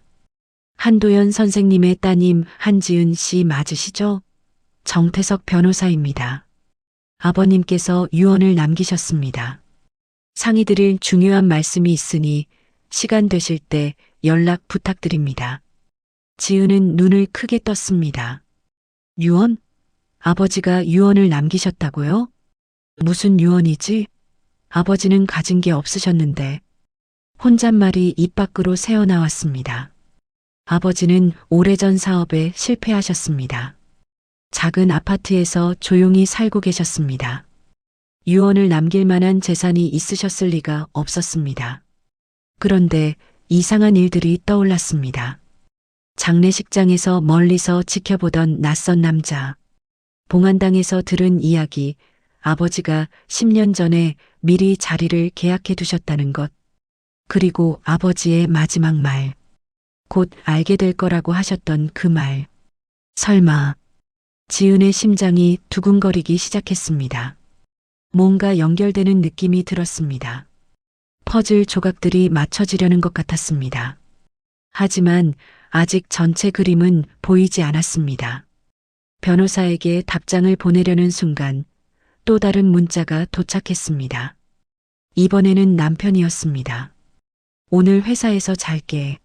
한도연 선생님의 따님 한지은 씨 맞으시죠? 정태석 변호사입니다. 아버님께서 유언을 남기셨습니다. 상의드릴 중요한 말씀이 있으니 시간 되실 때 연락 부탁드립니다. 지은은 눈을 크게 떴습니다. 유언? 아버지가 유언을 남기셨다고요? 무슨 유언이지? 아버지는 가진 게 없으셨는데. 혼잣말이 입 밖으로 새어나왔습니다. 아버지는 오래전 사업에 실패하셨습니다. 작은 아파트에서 조용히 살고 계셨습니다. 유언을 남길 만한 재산이 있으셨을 리가 없었습니다. 그런데 이상한 일들이 떠올랐습니다. 장례식장에서 멀리서 지켜보던 낯선 남자, 봉안당에서 들은 이야기, 아버지가 10년 전에 미리 자리를 계약해 두셨다는 것, 그리고 아버지의 마지막 말, 곧 알게 될 거라고 하셨던 그 말. 설마. 지은의 심장이 두근거리기 시작했습니다. 뭔가 연결되는 느낌이 들었습니다. 퍼즐 조각들이 맞춰지려는 것 같았습니다. 하지만 아직 전체 그림은 보이지 않았습니다. 변호사에게 답장을 보내려는 순간 또 다른 문자가 도착했습니다. 이번에는 남편이었습니다. 오늘 회사에서 잘게.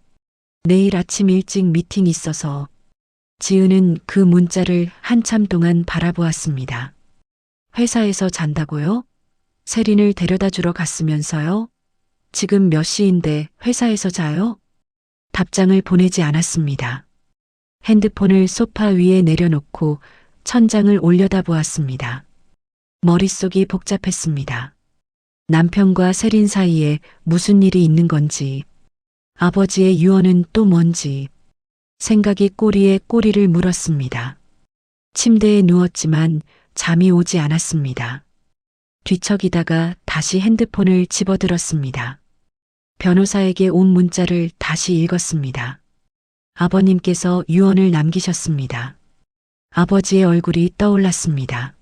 내일 아침 일찍 미팅 있어서. 지은은 그 문자를 한참 동안 바라보았습니다. 회사에서 잔다고요? 세린을 데려다 주러 갔으면서요? 지금 몇 시인데 회사에서 자요? 답장을 보내지 않았습니다. 핸드폰을 소파 위에 내려놓고 천장을 올려다보았습니다. 머릿속이 복잡했습니다. 남편과 세린 사이에 무슨 일이 있는 건지, 아버지의 유언은 또 뭔지, 생각이 꼬리에 꼬리를 물었습니다. 침대에 누웠지만 잠이 오지 않았습니다. 뒤척이다가 다시 핸드폰을 집어들었습니다. 변호사에게 온 문자를 다시 읽었습니다. 아버님께서 유언을 남기셨습니다. 아버지의 얼굴이 떠올랐습니다.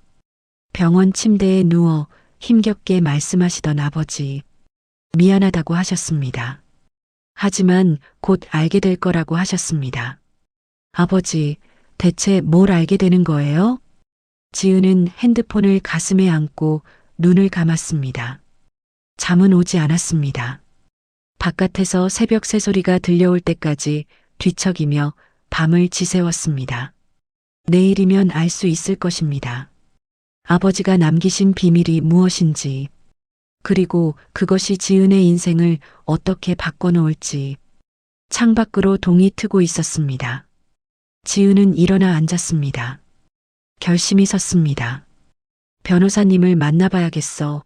병원 침대에 누워 힘겹게 말씀하시던 아버지. 미안하다고 하셨습니다. 하지만 곧 알게 될 거라고 하셨습니다. 아버지, 대체 뭘 알게 되는 거예요? 지은은 핸드폰을 가슴에 안고 눈을 감았습니다. 잠은 오지 않았습니다. 바깥에서 새벽 새소리가 들려올 때까지 뒤척이며 밤을 지새웠습니다. 내일이면 알 수 있을 것입니다. 아버지가 남기신 비밀이 무엇인지, 그리고 그것이 지은의 인생을 어떻게 바꿔놓을지. 창밖으로 동이 트고 있었습니다. 지은은 일어나 앉았습니다. 결심이 섰습니다. 변호사님을 만나봐야겠어.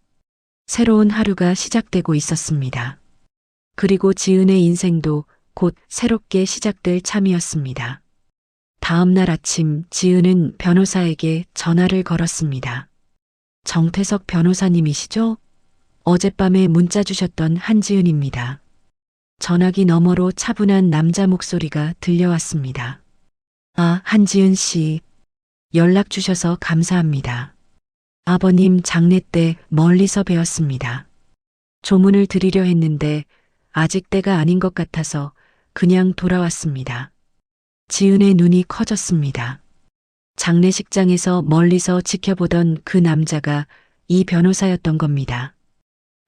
새로운 하루가 시작되고 있었습니다. 그리고 지은의 인생도 곧 새롭게 시작될 참이었습니다. 다음 날 아침 지은은 변호사에게 전화를 걸었습니다. 정태석 변호사님이시죠? 어젯밤에 문자 주셨던 한지은입니다. 전화기 너머로 차분한 남자 목소리가 들려왔습니다. 아, 한지은 씨. 연락 주셔서 감사합니다. 아버님 장례 때 멀리서 뵈었습니다. 조문을 드리려 했는데 아직 때가 아닌 것 같아서 그냥 돌아왔습니다. 지은의 눈이 커졌습니다. 장례식장에서 멀리서 지켜보던 그 남자가 이 변호사였던 겁니다.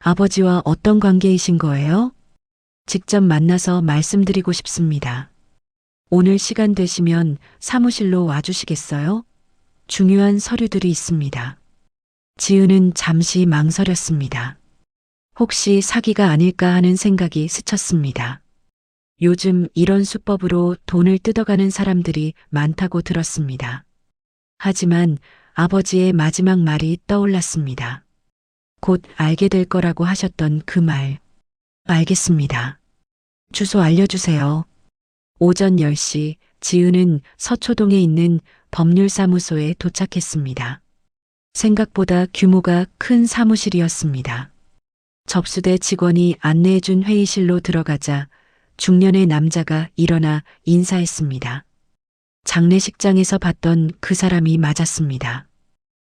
아버지와 어떤 관계이신 거예요? 직접 만나서 말씀드리고 싶습니다. 오늘 시간 되시면 사무실로 와주시겠어요? 중요한 서류들이 있습니다. 지은은 잠시 망설였습니다. 혹시 사기가 아닐까 하는 생각이 스쳤습니다. 요즘 이런 수법으로 돈을 뜯어가는 사람들이 많다고 들었습니다. 하지만 아버지의 마지막 말이 떠올랐습니다. 곧 알게 될 거라고 하셨던 그 말. 알겠습니다. 주소 알려주세요. 오전 10시 지은은 서초동에 있는 법률사무소에 도착했습니다. 생각보다 규모가 큰 사무실이었습니다. 접수대 직원이 안내해준 회의실로 들어가자 중년의 남자가 일어나 인사했습니다. 장례식장에서 봤던 그 사람이 맞았습니다.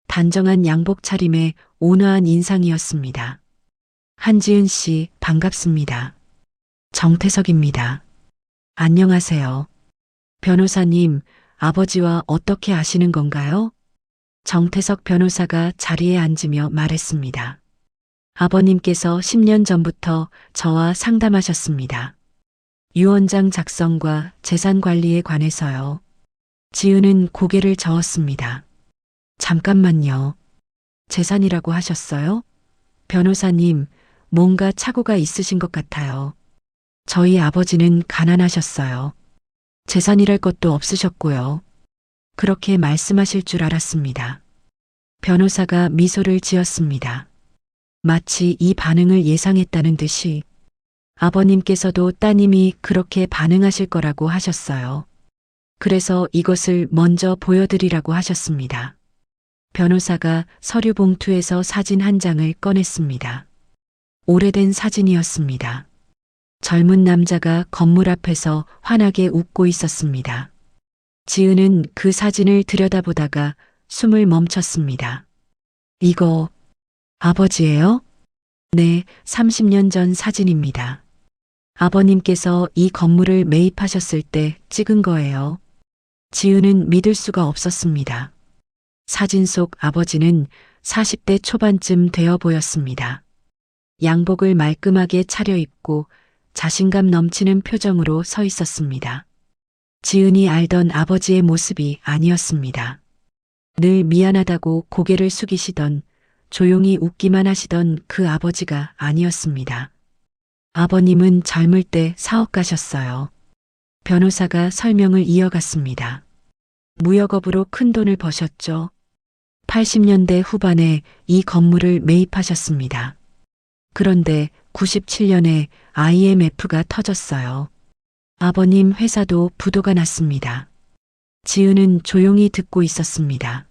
단정한 양복 차림에 온화한 인상이었습니다. 한지은 씨, 반갑습니다. 정태석입니다. 안녕하세요. 변호사님, 아버지와 어떻게 아시는 건가요? 정태석 변호사가 자리에 앉으며 말했습니다. 아버님께서 10년 전부터 저와 상담하셨습니다. 유언장 작성과 재산 관리에 관해서요. 지은은 고개를 저었습니다. 잠깐만요. 재산이라고 하셨어요? 변호사님, 뭔가 착오가 있으신 것 같아요. 저희 아버지는 가난하셨어요. 재산이랄 것도 없으셨고요. 그렇게 말씀하실 줄 알았습니다. 변호사가 미소를 지었습니다. 마치 이 반응을 예상했다는 듯이 아버님께서도 따님이 그렇게 반응하실 거라고 하셨어요. 그래서 이것을 먼저 보여드리라고 하셨습니다. 변호사가 서류 봉투에서 사진 한 장을 꺼냈습니다. 오래된 사진이었습니다. 젊은 남자가 건물 앞에서 환하게 웃고 있었습니다. 지은은 그 사진을 들여다보다가 숨을 멈췄습니다. 이거 아버지예요? 네, 30년 전 사진입니다. 아버님께서 이 건물을 매입하셨을 때 찍은 거예요. 지은은 믿을 수가 없었습니다. 사진 속 아버지는 40대 초반쯤 되어 보였습니다. 양복을 말끔하게 차려입고 자신감 넘치는 표정으로 서 있었습니다. 지은이 알던 아버지의 모습이 아니었습니다. 늘 미안하다고 고개를 숙이시던, 조용히 웃기만 하시던 그 아버지가 아니었습니다. 아버님은 젊을 때 사업가셨어요. 변호사가 설명을 이어갔습니다. 무역업으로 큰 돈을 버셨죠. 80년대 후반에 이 건물을 매입하셨습니다. 그런데 97년에 IMF가 터졌어요. 아버님 회사도 부도가 났습니다. 지은은 조용히 듣고 있었습니다.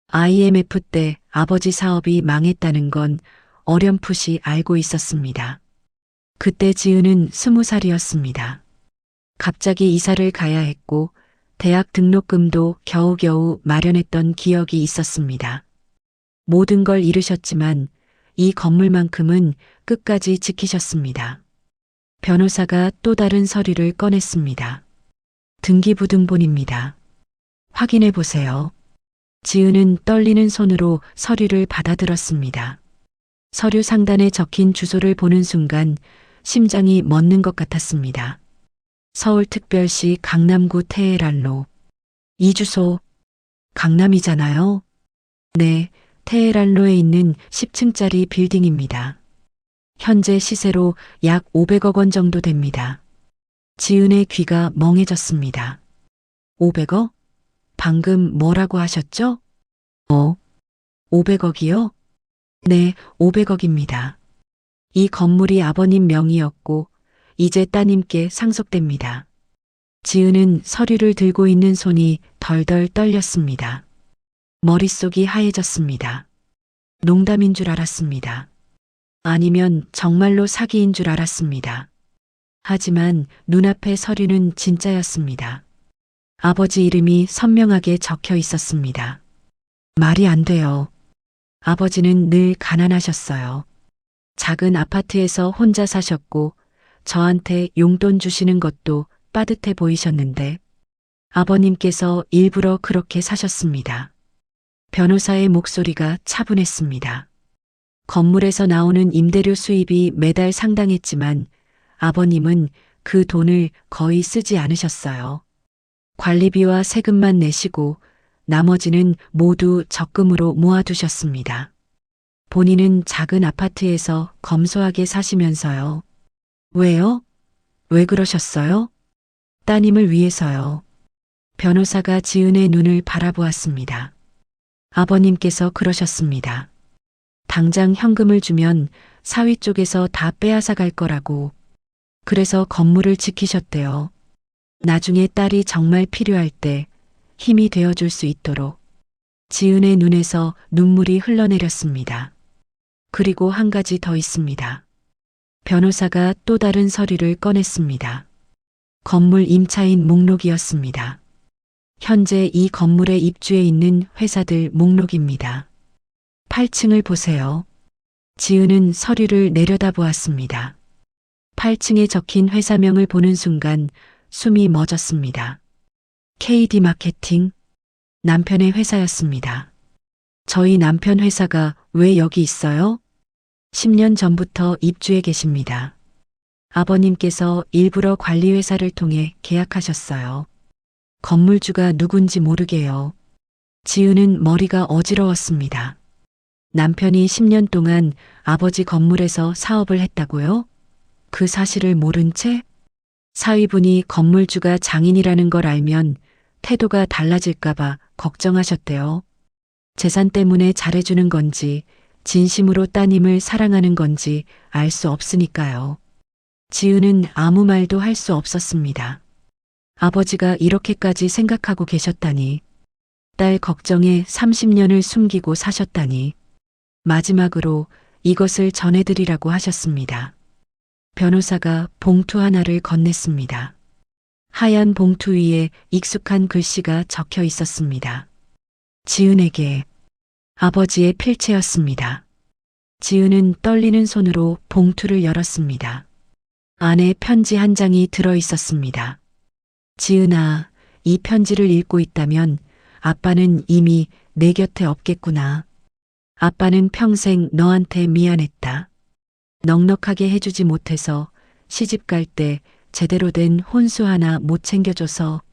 IMF 때 아버지 사업이 망했다는 건 어렴풋이 알고 있었습니다. 그때 지은은 20살이었습니다. 갑자기 이사를 가야 했고 대학 등록금도 겨우겨우 마련했던 기억이 있었습니다. 모든 걸 잃으셨지만 이 건물만큼은 끝까지 지키셨습니다. 변호사가 또 다른 서류를 꺼냈습니다. 등기부등본입니다. 확인해 보세요. 지은은 떨리는 손으로 서류를 받아들었습니다. 서류 상단에 적힌 주소를 보는 순간 심장이 멎는 것 같았습니다. 서울특별시 강남구 테헤란로. 이 주소 강남이잖아요. 네, 테헤란로에 있는 10층짜리 빌딩입니다. 현재 시세로 약 500억 원 정도 됩니다. 지은의 귀가 멍해졌습니다. 500억? 방금 뭐라고 하셨죠? 500억이요? 네, 500억입니다. 이 건물이 아버님 명의였고 이제 따님께 상속됩니다. 지은은 서류를 들고 있는 손이 덜덜 떨렸습니다. 머릿속이 하얘졌습니다. 농담인 줄 알았습니다. 아니면 정말로 사기인 줄 알았습니다. 하지만 눈앞의 서류는 진짜였습니다. 아버지 이름이 선명하게 적혀 있었습니다. 말이 안 돼요. 아버지는 늘 가난하셨어요. 작은 아파트에서 혼자 사셨고 저한테 용돈 주시는 것도 빠듯해 보이셨는데 아버님께서 일부러 그렇게 사셨습니다. 변호사의 목소리가 차분했습니다. 건물에서 나오는 임대료 수입이 매달 상당했지만 아버님은 그 돈을 거의 쓰지 않으셨어요. 관리비와 세금만 내시고 나머지는 모두 적금으로 모아두셨습니다. 본인은 작은 아파트에서 검소하게 사시면서요. 왜요? 왜 그러셨어요? 따님을 위해서요. 변호사가 지은의 눈을 바라보았습니다. 아버님께서 그러셨습니다. 당장 현금을 주면 사위 쪽에서 다 빼앗아 갈 거라고. 그래서 건물을 지키셨대요. 나중에 딸이 정말 필요할 때 힘이 되어줄 수 있도록. 지은의 눈에서 눈물이 흘러내렸습니다. 그리고 한 가지 더 있습니다. 변호사가 또 다른 서류를 꺼냈습니다. 건물 임차인 목록이었습니다. 현재 이 건물에 입주해 있는 회사들 목록입니다. 8층을 보세요. 지은은 서류를 내려다보았습니다. 8층에 적힌 회사명을 보는 순간 숨이 멎었습니다. KD 마케팅, 남편의 회사였습니다. 저희 남편 회사가 왜 여기 있어요? 10년 전부터 입주해 계십니다. 아버님께서 일부러 관리회사를 통해 계약하셨어요. 건물주가 누군지 모르게요. 지은은 머리가 어지러웠습니다. 남편이 10년 동안 아버지 건물에서 사업을 했다고요? 그 사실을 모른 채? 사위분이 건물주가 장인이라는 걸 알면 태도가 달라질까봐 걱정하셨대요. 재산 때문에 잘해주는 건지 진심으로 따님을 사랑하는 건지 알 수 없으니까요. 지은은 아무 말도 할 수 없었습니다. 아버지가 이렇게까지 생각하고 계셨다니. 딸 걱정에 30년을 숨기고 사셨다니. 마지막으로 이것을 전해드리라고 하셨습니다. 변호사가 봉투 하나를 건넸습니다. 하얀 봉투 위에 익숙한 글씨가 적혀 있었습니다. 지은에게. 아버지의 필체였습니다. 지은은 떨리는 손으로 봉투를 열었습니다. 안에 편지 한 장이 들어 있었습니다. 지은아, 이 편지를 읽고 있다면 아빠는 이미 내 곁에 없겠구나. 아빠는 평생 너한테 미안했다. 넉넉하게 해주지 못해서 시집 갈 때 제대로 된 혼수 하나 못 챙겨줘서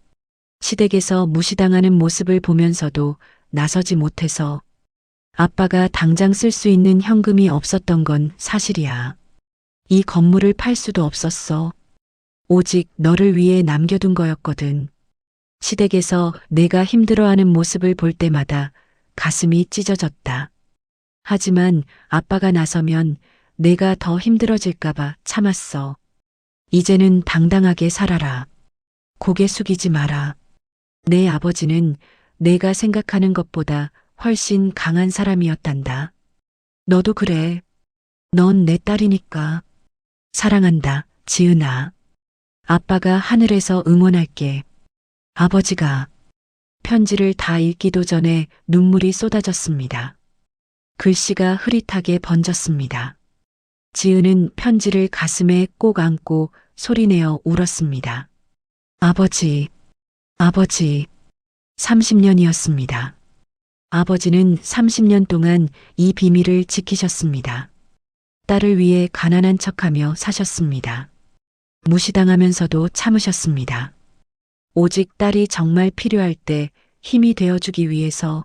시댁에서 무시당하는 모습을 보면서도 나서지 못해서 아빠가 당장 쓸 수 있는 현금이 없었던 건 사실이야. 이 건물을 팔 수도 없었어. 오직 너를 위해 남겨둔 거였거든. 시댁에서 내가 힘들어하는 모습을 볼 때마다 가슴이 찢어졌다. 하지만 아빠가 나서면 내가 더 힘들어질까봐 참았어. 이제는 당당하게 살아라. 고개 숙이지 마라. 내 아버지는 내가 생각하는 것보다 훨씬 강한 사람이었단다. 너도 그래. 넌 내 딸이니까. 사랑한다, 지은아. 아빠가 하늘에서 응원할게. 아버지가. 편지를 다 읽기도 전에 눈물이 쏟아졌습니다. 글씨가 흐릿하게 번졌습니다. 지은은 편지를 가슴에 꼭 안고 소리내어 울었습니다. 아버지, 아버지. 30년이었습니다. 아버지는 30년 동안 이 비밀을 지키셨습니다. 딸을 위해 가난한 척하며 사셨습니다. 무시당하면서도 참으셨습니다. 오직 딸이 정말 필요할 때 힘이 되어주기 위해서.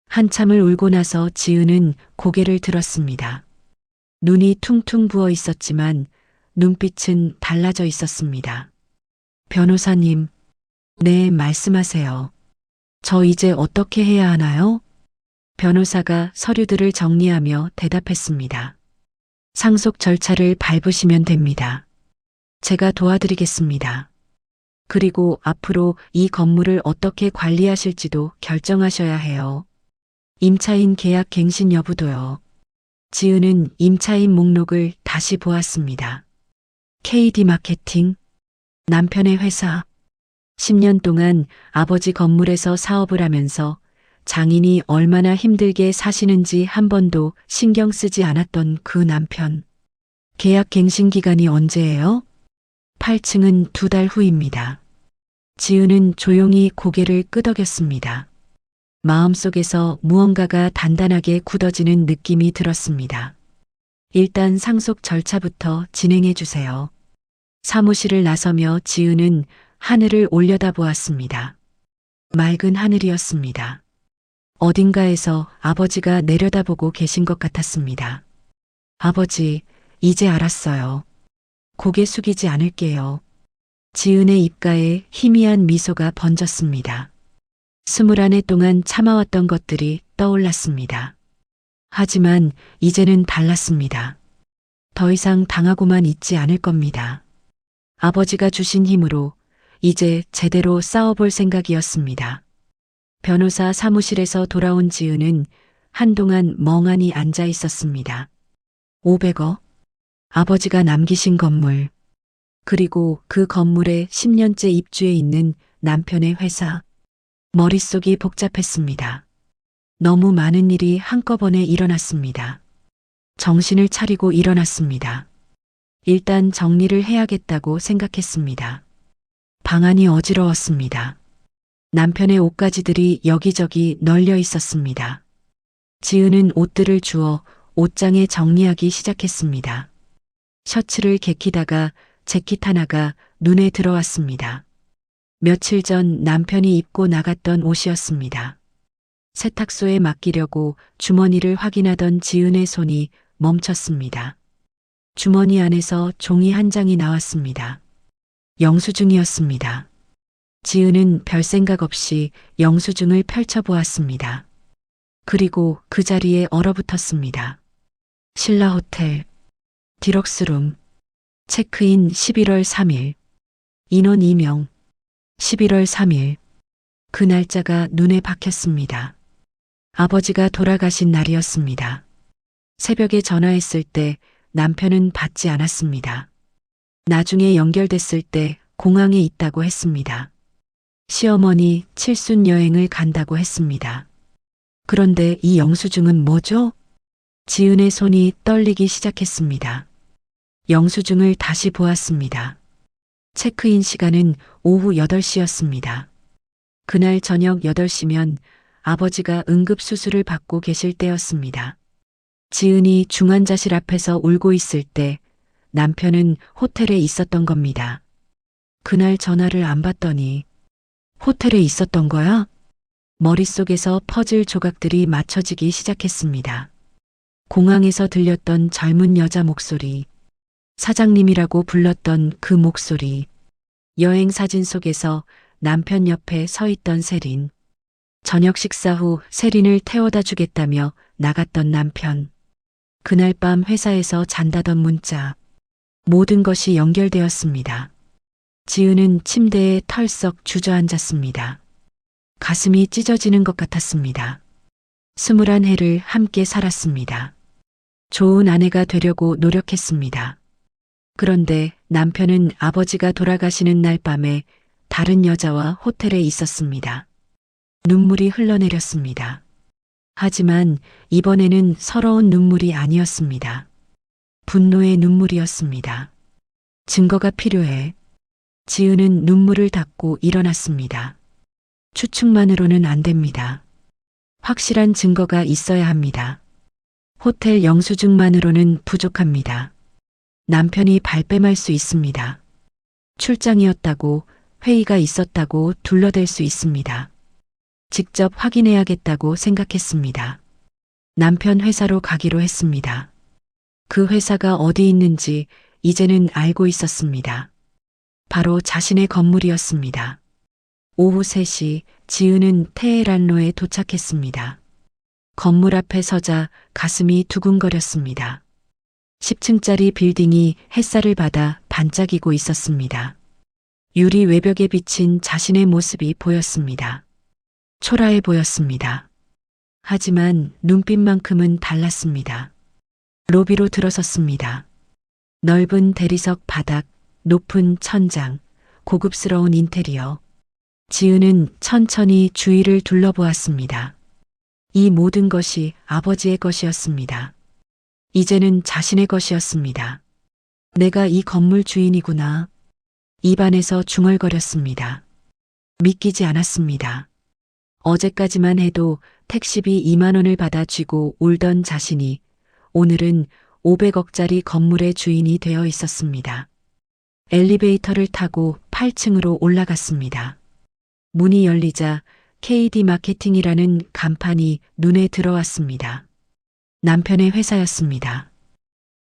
한참을 울고 나서 지은은 고개를 들었습니다. 눈이 퉁퉁 부어 있었지만 눈빛은 달라져 있었습니다. 변호사님, 네, 말씀하세요. 저 이제 어떻게 해야 하나요? 변호사가 서류들을 정리하며 대답했습니다. 상속 절차를 밟으시면 됩니다. 제가 도와드리겠습니다. 그리고 앞으로 이 건물을 어떻게 관리하실지도 결정하셔야 해요. 임차인 계약 갱신 여부도요. 지은은 임차인 목록을 다시 보았습니다. KD 마케팅, 남편의 회사. 10년 동안 아버지 건물에서 사업을 하면서 장인이 얼마나 힘들게 사시는지 한 번도 신경 쓰지 않았던 그 남편. 계약 갱신 기간이 언제예요? 8층은 2달 후입니다. 지은은 조용히 고개를 끄덕였습니다. 마음속에서 무언가가 단단하게 굳어지는 느낌이 들었습니다. 일단 상속 절차부터 진행해 주세요. 사무실을 나서며 지은은 하늘을 올려다보았습니다. 맑은 하늘이었습니다. 어딘가에서 아버지가 내려다보고 계신 것 같았습니다. 아버지, 이제 알았어요. 고개 숙이지 않을게요. 지은의 입가에 희미한 미소가 번졌습니다. 21해 동안 참아왔던 것들이 떠올랐습니다. 하지만 이제는 달랐습니다. 더 이상 당하고만 있지 않을 겁니다. 아버지가 주신 힘으로 이제 제대로 싸워볼 생각이었습니다. 변호사 사무실에서 돌아온 지은은 한동안 멍하니 앉아 있었습니다. 500억? 아버지가 남기신 건물. 그리고 그 건물에 10년째 입주해 있는 남편의 회사. 머릿속이 복잡했습니다. 너무 많은 일이 한꺼번에 일어났습니다. 정신을 차리고 일어났습니다. 일단 정리를 해야겠다고 생각했습니다. 방안이 어지러웠습니다. 남편의 옷가지들이 여기저기 널려 있었습니다. 지은은 옷들을 주워 옷장에 정리하기 시작했습니다. 셔츠를 개키다가 재킷 하나가 눈에 들어왔습니다. 며칠 전 남편이 입고 나갔던 옷이었습니다. 세탁소에 맡기려고 주머니를 확인하던 지은의 손이 멈췄습니다. 주머니 안에서 종이 한 장이 나왔습니다. 영수증이었습니다. 지은은 별 생각 없이 영수증을 펼쳐보았습니다. 그리고 그 자리에 얼어붙었습니다. 신라 호텔, 디럭스룸, 체크인 11월 3일, 인원 2명, 11월 3일. 그 날짜가 눈에 박혔습니다. 아버지가 돌아가신 날이었습니다. 새벽에 전화했을 때 남편은 받지 않았습니다. 나중에 연결됐을 때 공항에 있다고 했습니다. 시어머니 칠순 여행을 간다고 했습니다. 그런데 이 영수증은 뭐죠? 지은의 손이 떨리기 시작했습니다. 영수증을 다시 보았습니다. 체크인 시간은 오후 8시였습니다. 그날 저녁 8시면 아버지가 응급수술을 받고 계실 때였습니다. 지은이 중환자실 앞에서 울고 있을 때 남편은 호텔에 있었던 겁니다. 그날 전화를 안 받더니 호텔에 있었던 거야? 머릿속에서 퍼즐 조각들이 맞춰지기 시작했습니다. 공항에서 들렸던 젊은 여자 목소리, 사장님이라고 불렀던 그 목소리, 여행 사진 속에서 남편 옆에 서 있던 세린, 저녁 식사 후 세린을 태워다 주겠다며 나갔던 남편, 그날 밤 회사에서 잔다던 문자, 모든 것이 연결되었습니다. 지은은 침대에 털썩 주저앉았습니다. 가슴이 찢어지는 것 같았습니다. 21해를 함께 살았습니다. 좋은 아내가 되려고 노력했습니다. 그런데 남편은 아버지가 돌아가시는 날 밤에 다른 여자와 호텔에 있었습니다. 눈물이 흘러내렸습니다. 하지만 이번에는 서러운 눈물이 아니었습니다. 분노의 눈물이었습니다. 증거가 필요해. 지은은 눈물을 닦고 일어났습니다. 추측만으로는 안 됩니다. 확실한 증거가 있어야 합니다. 호텔 영수증만으로는 부족합니다. 남편이 발뺌할 수 있습니다. 출장이었다고, 회의가 있었다고 둘러댈 수 있습니다. 직접 확인해야겠다고 생각했습니다. 남편 회사로 가기로 했습니다. 그 회사가 어디 있는지 이제는 알고 있었습니다. 바로 자신의 건물이었습니다. 오후 3시 지은은 테헤란로에 도착했습니다. 건물 앞에 서자 가슴이 두근거렸습니다. 10층짜리 빌딩이 햇살을 받아 반짝이고 있었습니다. 유리 외벽에 비친 자신의 모습이 보였습니다. 초라해 보였습니다. 하지만 눈빛만큼은 달랐습니다. 로비로 들어섰습니다. 넓은 대리석 바닥, 높은 천장, 고급스러운 인테리어. 지은은 천천히 주위를 둘러보았습니다. 이 모든 것이 아버지의 것이었습니다. 이제는 자신의 것이었습니다. 내가 이 건물 주인이구나. 입안에서 중얼거렸습니다. 믿기지 않았습니다. 어제까지만 해도 택시비 2만 원을 받아 쥐고 울던 자신이 오늘은 500억짜리 건물의 주인이 되어 있었습니다. 엘리베이터를 타고 8층으로 올라갔습니다. 문이 열리자 KD 마케팅이라는 간판이 눈에 들어왔습니다. 남편의 회사였습니다.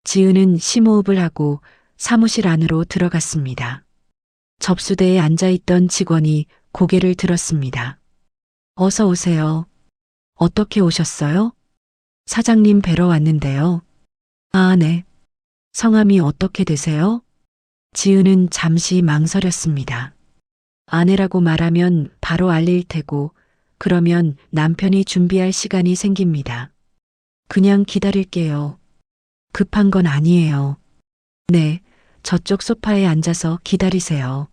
지은은 심호흡을 하고 사무실 안으로 들어갔습니다. 접수대에 앉아있던 직원이 고개를 들었습니다. 어서 오세요. 어떻게 오셨어요? 사장님 뵈러 왔는데요. 아, 네. 성함이 어떻게 되세요? 지은은 잠시 망설였습니다. 아내라고 말하면 바로 알릴 테고 그러면 남편이 준비할 시간이 생깁니다. 그냥 기다릴게요. 급한 건 아니에요. 네, 저쪽 소파에 앉아서 기다리세요.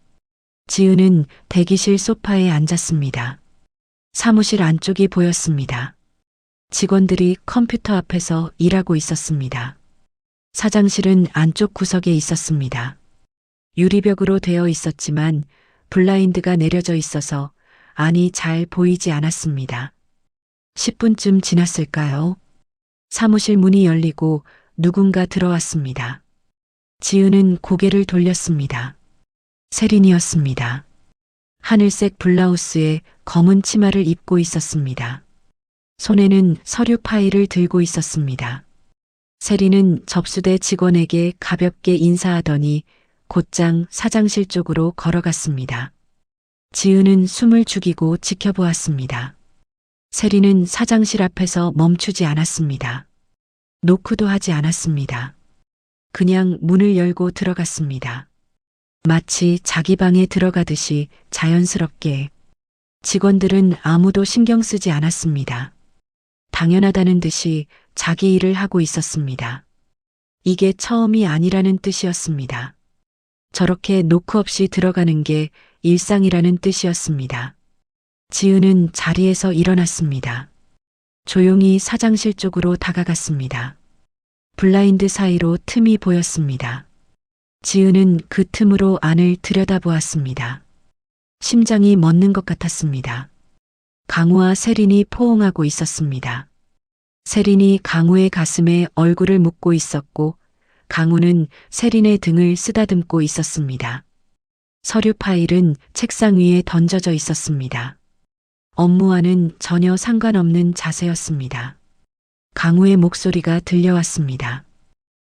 지은은 대기실 소파에 앉았습니다. 사무실 안쪽이 보였습니다. 직원들이 컴퓨터 앞에서 일하고 있었습니다. 사장실은 안쪽 구석에 있었습니다. 유리벽으로 되어 있었지만 블라인드가 내려져 있어서 안이 잘 보이지 않았습니다. 10분쯤 지났을까요? 사무실 문이 열리고 누군가 들어왔습니다. 지은은 고개를 돌렸습니다. 세린이었습니다. 하늘색 블라우스에 검은 치마를 입고 있었습니다. 손에는 서류 파일을 들고 있었습니다. 세린은 접수대 직원에게 가볍게 인사하더니 곧장 사장실 쪽으로 걸어갔습니다. 지은은 숨을 죽이고 지켜보았습니다. 세린은 사장실 앞에서 멈추지 않았습니다. 노크도 하지 않았습니다. 그냥 문을 열고 들어갔습니다. 마치 자기 방에 들어가듯이 자연스럽게. 직원들은 아무도 신경 쓰지 않았습니다. 당연하다는 듯이 자기 일을 하고 있었습니다. 이게 처음이 아니라는 뜻이었습니다. 저렇게 노크 없이 들어가는 게 일상이라는 뜻이었습니다. 지은은 자리에서 일어났습니다. 조용히 사장실 쪽으로 다가갔습니다. 블라인드 사이로 틈이 보였습니다. 지은은 그 틈으로 안을 들여다보았습니다. 심장이 멎는 것 같았습니다. 강우와 세린이 포옹하고 있었습니다. 세린이 강우의 가슴에 얼굴을 묻고 있었고 강우는 세린의 등을 쓰다듬고 있었습니다. 서류 파일은 책상 위에 던져져 있었습니다. 업무와는 전혀 상관없는 자세였습니다. 강우의 목소리가 들려왔습니다.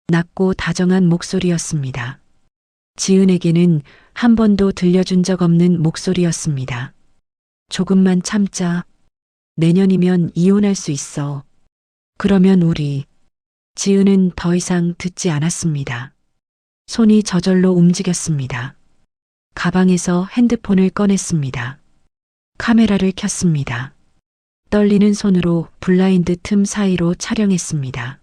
낮고 다정한 목소리였습니다. 지은에게는 한 번도 들려준 적 없는 목소리였습니다. 조금만 참자. 내년이면 이혼할 수 있어. 그러면 우리. 지은은 더 이상 듣지 않았습니다. 손이 저절로 움직였습니다. 가방에서 핸드폰을 꺼냈습니다. 카메라를 켰습니다. 떨리는 손으로 블라인드 틈 사이로 촬영했습니다.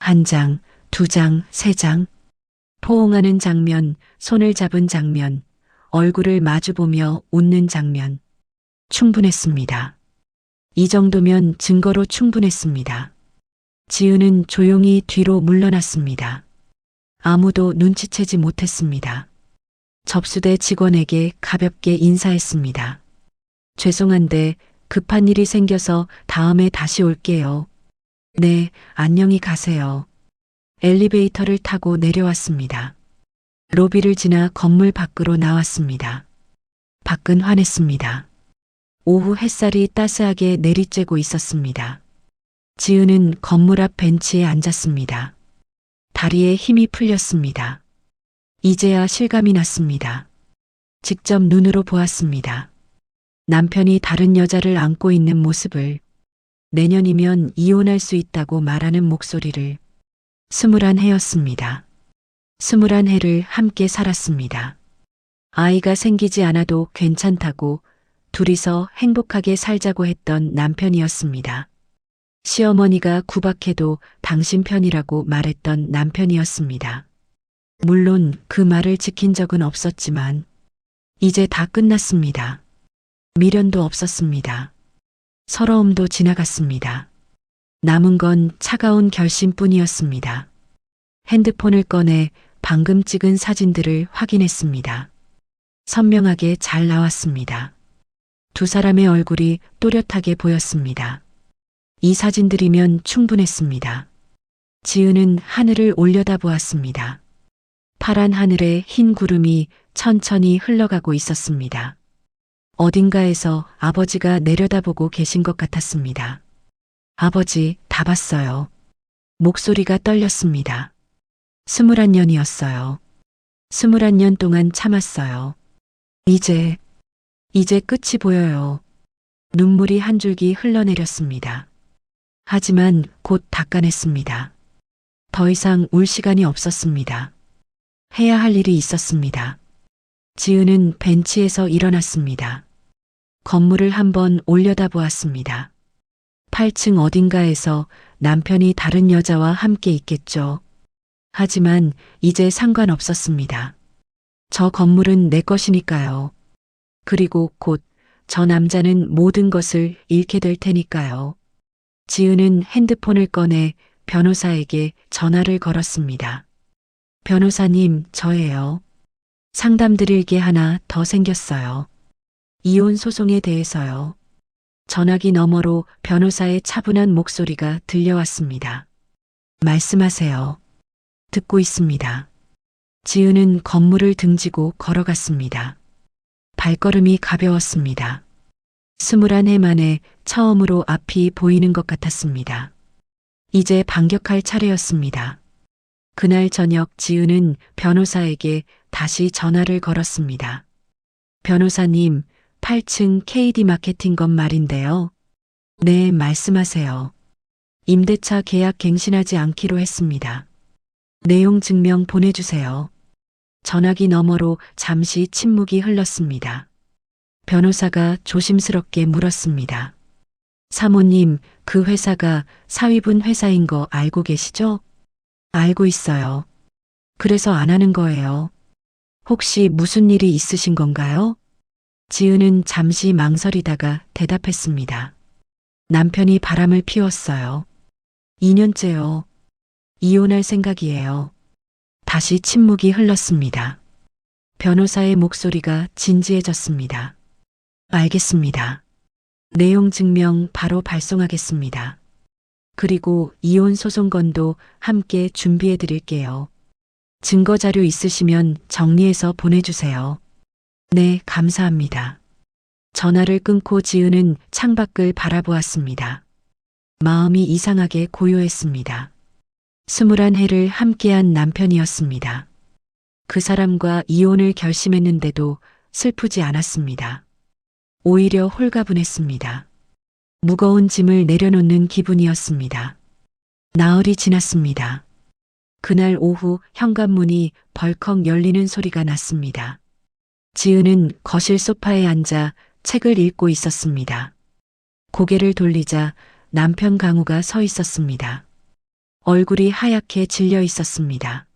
1장, 2장, 3장. 포옹하는 장면, 손을 잡은 장면, 얼굴을 마주보며 웃는 장면. 충분했습니다. 이 정도면 증거로 충분했습니다. 지은은 조용히 뒤로 물러났습니다. 아무도 눈치채지 못했습니다. 접수대 직원에게 가볍게 인사했습니다. 죄송한데 급한 일이 생겨서 다음에 다시 올게요. 네, 안녕히 가세요. 엘리베이터를 타고 내려왔습니다. 로비를 지나 건물 밖으로 나왔습니다. 밖은 환했습니다. 오후 햇살이 따스하게 내리쬐고 있었습니다. 지은은 건물 앞 벤치에 앉았습니다. 다리에 힘이 풀렸습니다. 이제야 실감이 났습니다. 직접 눈으로 보았습니다. 남편이 다른 여자를 안고 있는 모습을, 내년이면 이혼할 수 있다고 말하는 목소리를. 21해였습니다. 21해를 함께 살았습니다. 아이가 생기지 않아도 괜찮다고 둘이서 행복하게 살자고 했던 남편이었습니다. 시어머니가 구박해도 당신 편이라고 말했던 남편이었습니다. 물론 그 말을 지킨 적은 없었지만 이제 다 끝났습니다. 미련도 없었습니다. 서러움도 지나갔습니다. 남은 건 차가운 결심뿐이었습니다. 핸드폰을 꺼내 방금 찍은 사진들을 확인했습니다. 선명하게 잘 나왔습니다. 두 사람의 얼굴이 또렷하게 보였습니다. 이 사진들이면 충분했습니다. 지은은 하늘을 올려다보았습니다. 파란 하늘에 흰 구름이 천천히 흘러가고 있었습니다. 어딘가에서 아버지가 내려다보고 계신 것 같았습니다. 아버지, 다 봤어요. 목소리가 떨렸습니다. 21년이었어요. 21년 동안 참았어요. 이제 끝이 보여요. 눈물이 한 줄기 흘러내렸습니다. 하지만 곧 닦아냈습니다. 더 이상 울 시간이 없었습니다. 해야 할 일이 있었습니다. 지은은 벤치에서 일어났습니다. 건물을 한번 올려다보았습니다. 8층 어딘가에서 남편이 다른 여자와 함께 있겠죠. 하지만 이제 상관없었습니다. 저 건물은 내 것이니까요. 그리고 곧 저 남자는 모든 것을 잃게 될 테니까요. 지은은 핸드폰을 꺼내 변호사에게 전화를 걸었습니다. 변호사님, 저예요. 상담 드릴 게 하나 더 생겼어요. 이혼 소송에 대해서요. 전화기 너머로 변호사의 차분한 목소리가 들려왔습니다. 말씀하세요. 듣고 있습니다. 지은은 건물을 등지고 걸어갔습니다. 발걸음이 가벼웠습니다. 21해 만에 처음으로 앞이 보이는 것 같았습니다. 이제 반격할 차례였습니다. 그날 저녁 지은은 변호사에게 다시 전화를 걸었습니다. 변호사님, 8층 KD 마케팅건 말인데요. 네, 말씀하세요. 임대차 계약 갱신하지 않기로 했습니다. 내용 증명 보내주세요. 전화기 너머로 잠시 침묵이 흘렀습니다. 변호사가 조심스럽게 물었습니다. 사모님, 그 회사가 사위분 회사인 거 알고 계시죠? 알고 있어요. 그래서 안 하는 거예요. 혹시 무슨 일이 있으신 건가요? 지은은 잠시 망설이다가 대답했습니다. 남편이 바람을 피웠어요. 2년째요. 이혼할 생각이에요. 다시 침묵이 흘렀습니다. 변호사의 목소리가 진지해졌습니다. 알겠습니다. 내용 증명 바로 발송하겠습니다. 그리고 이혼 소송건도 함께 준비해 드릴게요. 증거 자료 있으시면 정리해서 보내주세요. 네, 감사합니다. 전화를 끊고 지은은 창밖을 바라보았습니다. 마음이 이상하게 고요했습니다. 21해를 함께한 남편이었습니다. 그 사람과 이혼을 결심했는데도 슬프지 않았습니다. 오히려 홀가분했습니다. 무거운 짐을 내려놓는 기분이었습니다. 나흘이 지났습니다. 그날 오후 현관문이 벌컥 열리는 소리가 났습니다. 지은은 거실 소파에 앉아 책을 읽고 있었습니다. 고개를 돌리자 남편 강우가 서 있었습니다. 얼굴이 하얗게 질려 있었습니다.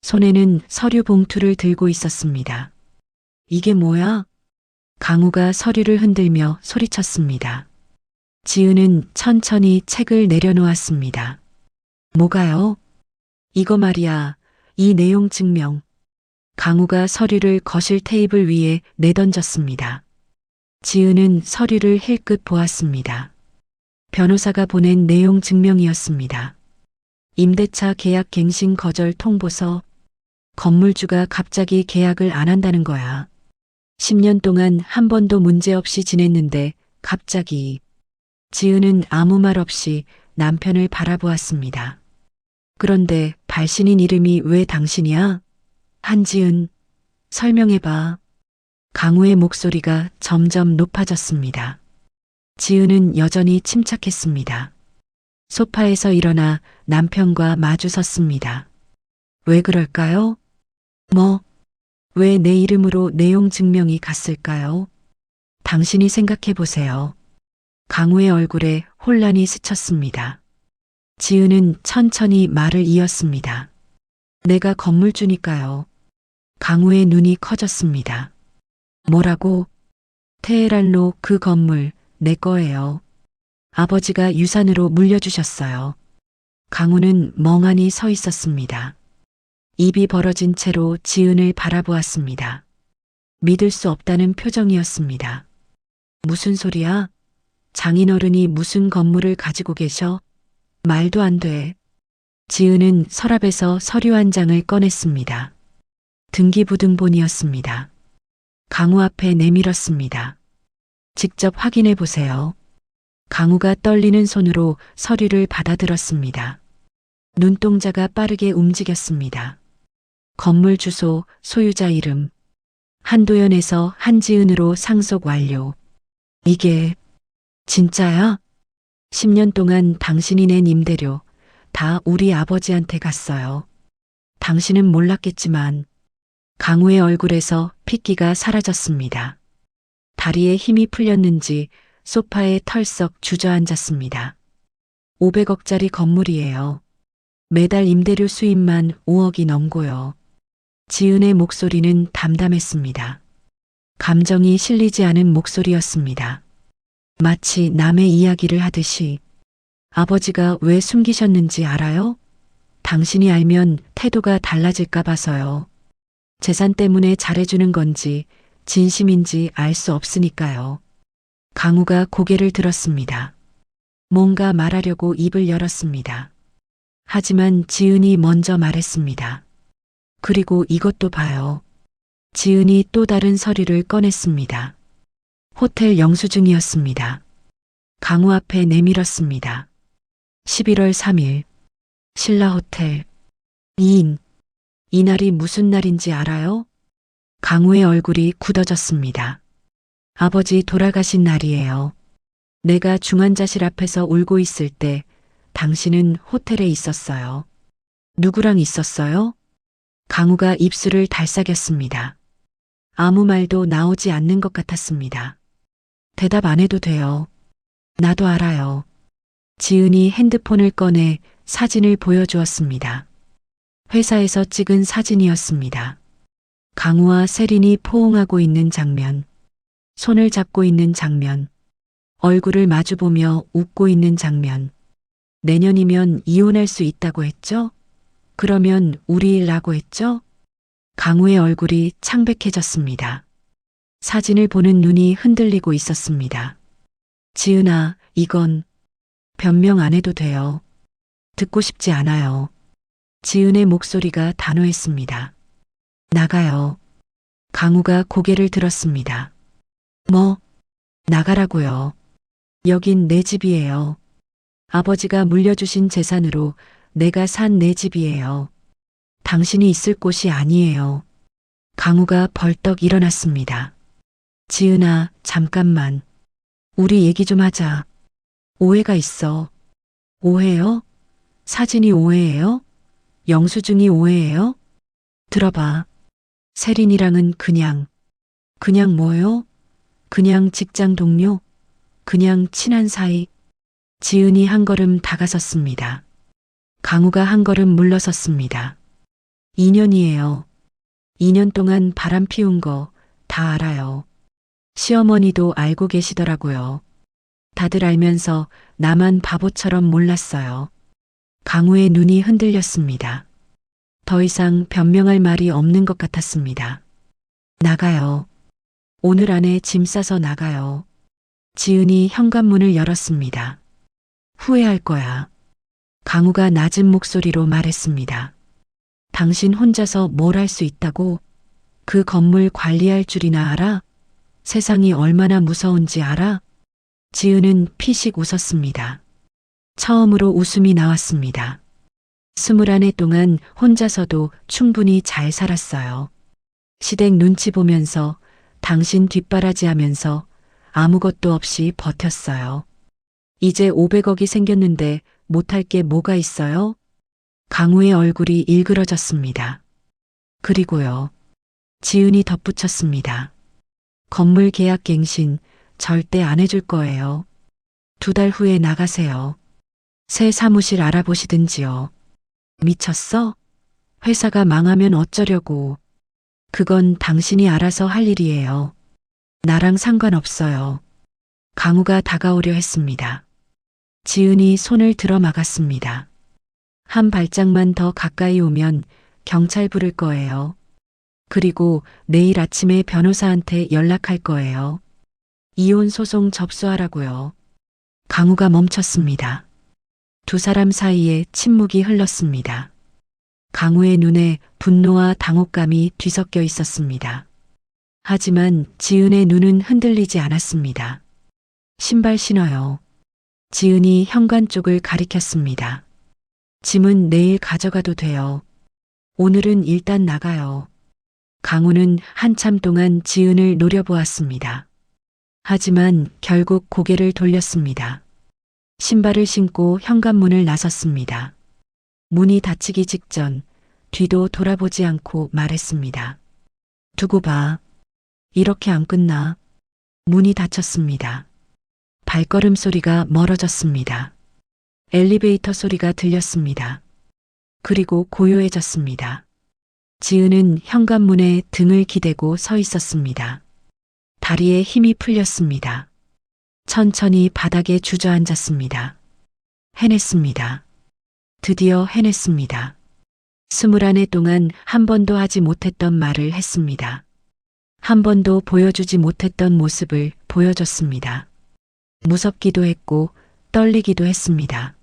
손에는 서류 봉투를 들고 있었습니다. 이게 뭐야? 강우가 서류를 흔들며 소리쳤습니다. 지은은 천천히 책을 내려놓았습니다. 뭐가요? 이거 말이야. 이 내용 증명. 강우가 서류를 거실 테이블 위에 내던졌습니다. 지은은 서류를 힐끗 보았습니다. 변호사가 보낸 내용 증명이었습니다. 임대차 계약 갱신 거절 통보서. 건물주가 갑자기 계약을 안 한다는 거야. 10년 동안 한 번도 문제없이 지냈는데 갑자기. 지은은 아무 말 없이 남편을 바라보았습니다. 그런데 발신인 이름이 왜 당신이야? 한지은, 설명해봐. 강우의 목소리가 점점 높아졌습니다. 지은은 여전히 침착했습니다. 소파에서 일어나 남편과 마주 섰습니다. 왜 그럴까요? 왜 내 이름으로 내용 증명이 갔을까요? 당신이 생각해 보세요. 강우의 얼굴에 혼란이 스쳤습니다. 지은은 천천히 말을 이었습니다. 내가 건물주니까요. 강우의 눈이 커졌습니다. 뭐라고? 테헤란로 그 건물 내 거예요. 아버지가 유산으로 물려주셨어요. 강우는 멍하니 서 있었습니다. 입이 벌어진 채로 지은을 바라보았습니다. 믿을 수 없다는 표정이었습니다. 무슨 소리야? 장인어른이 무슨 건물을 가지고 계셔? 말도 안 돼. 지은은 서랍에서 서류 한 장을 꺼냈습니다. 등기부등본이었습니다. 강우 앞에 내밀었습니다. 직접 확인해 보세요. 강우가 떨리는 손으로 서류를 받아들었습니다. 눈동자가 빠르게 움직였습니다. 건물 주소, 소유자 이름. 한도연에서 한지은으로 상속 완료. 이게 진짜야? 10년 동안 당신이 낸 임대료 다 우리 아버지한테 갔어요. 당신은 몰랐겠지만 강우의 얼굴에서 핏기가 사라졌습니다. 다리에 힘이 풀렸는지 소파에 털썩 주저앉았습니다. 500억짜리 건물이에요. 매달 임대료 수입만 5억이 넘고요. 지은의 목소리는 담담했습니다. 감정이 실리지 않은 목소리였습니다. 마치 남의 이야기를 하듯이. 아버지가 왜 숨기셨는지 알아요? 당신이 알면 태도가 달라질까 봐서요. 재산 때문에 잘해주는 건지 진심인지 알 수 없으니까요. 강우가 고개를 들었습니다. 뭔가 말하려고 입을 열었습니다. 하지만 지은이 먼저 말했습니다. 그리고 이것도 봐요. 지은이 또 다른 서류를 꺼냈습니다. 호텔 영수증이었습니다. 강우 앞에 내밀었습니다. 11월 3일 신라호텔 2인. 이날이 무슨 날인지 알아요? 강우의 얼굴이 굳어졌습니다. 아버지 돌아가신 날이에요. 내가 중환자실 앞에서 울고 있을 때 당신은 호텔에 있었어요. 누구랑 있었어요? 강우가 입술을 달싹였습니다. 아무 말도 나오지 않는 것 같았습니다. 대답 안 해도 돼요. 나도 알아요. 지은이 핸드폰을 꺼내 사진을 보여주었습니다. 회사에서 찍은 사진이었습니다. 강우와 세린이 포옹하고 있는 장면, 손을 잡고 있는 장면, 얼굴을 마주보며 웃고 있는 장면. 내년이면 이혼할 수 있다고 했죠? 그러면 우리 일라고 했죠? 강우의 얼굴이 창백해졌습니다. 사진을 보는 눈이 흔들리고 있었습니다. 지은아, 이건 변명 안 해도 돼요. 듣고 싶지 않아요. 지은의 목소리가 단호했습니다. 나가요. 강우가 고개를 들었습니다. 뭐? 나가라고요. 여긴 내 집이에요. 아버지가 물려주신 재산으로 내가 산 내 집이에요. 당신이 있을 곳이 아니에요. 강우가 벌떡 일어났습니다. 지은아, 잠깐만. 우리 얘기 좀 하자. 오해가 있어. 오해요? 사진이 오해예요? 영수증이 오해예요? 들어봐. 세린이랑은 그냥 뭐요? 그냥 직장 동료? 그냥 친한 사이? 지은이 한 걸음 다가섰습니다. 강우가 한 걸음 물러섰습니다. 2년이에요. 2년 동안 바람 피운 거 다 알아요. 시어머니도 알고 계시더라고요. 다들 알면서 나만 바보처럼 몰랐어요. 강우의 눈이 흔들렸습니다. 더 이상 변명할 말이 없는 것 같았습니다. 나가요. 오늘 안에 짐 싸서 나가요. 지은이 현관문을 열었습니다. 후회할 거야. 강우가 낮은 목소리로 말했습니다. 당신 혼자서 뭘 할 수 있다고? 그 건물 관리할 줄이나 알아? 세상이 얼마나 무서운지 알아? 지은은 피식 웃었습니다. 처음으로 웃음이 나왔습니다. 21해 동안 혼자서도 충분히 잘 살았어요. 시댁 눈치 보면서 당신 뒷바라지하면서 아무것도 없이 버텼어요. 이제 500억이 생겼는데 못할 게 뭐가 있어요? 강우의 얼굴이 일그러졌습니다. 그리고요. 지은이 덧붙였습니다. 건물 계약 갱신 절대 안 해줄 거예요. 2달 후에 나가세요. 새 사무실 알아보시든지요. 미쳤어? 회사가 망하면 어쩌려고. 그건 당신이 알아서 할 일이에요. 나랑 상관없어요. 강우가 다가오려 했습니다. 지은이 손을 들어 막았습니다. 한 발짝만 더 가까이 오면 경찰 부를 거예요. 그리고 내일 아침에 변호사한테 연락할 거예요. 이혼 소송 접수하라고요. 강우가 멈췄습니다. 두 사람 사이에 침묵이 흘렀습니다. 강우의 눈에 분노와 당혹감이 뒤섞여 있었습니다. 하지만 지은의 눈은 흔들리지 않았습니다. 신발 신어요. 지은이 현관 쪽을 가리켰습니다. 짐은 내일 가져가도 돼요. 오늘은 일단 나가요. 강우는 한참 동안 지은을 노려보았습니다. 하지만 결국 고개를 돌렸습니다. 신발을 신고 현관문을 나섰습니다. 문이 닫히기 직전 뒤도 돌아보지 않고 말했습니다. 두고 봐. 이렇게 안 끝나. 문이 닫혔습니다. 발걸음 소리가 멀어졌습니다. 엘리베이터 소리가 들렸습니다. 그리고 고요해졌습니다. 지은은 현관문에 등을 기대고 서 있었습니다. 다리에 힘이 풀렸습니다. 천천히 바닥에 주저앉았습니다. 해냈습니다. 드디어 해냈습니다. 21해 동안 한 번도 하지 못했던 말을 했습니다. 한 번도 보여주지 못했던 모습을 보여줬습니다. 무섭기도 했고 떨리기도 했습니다.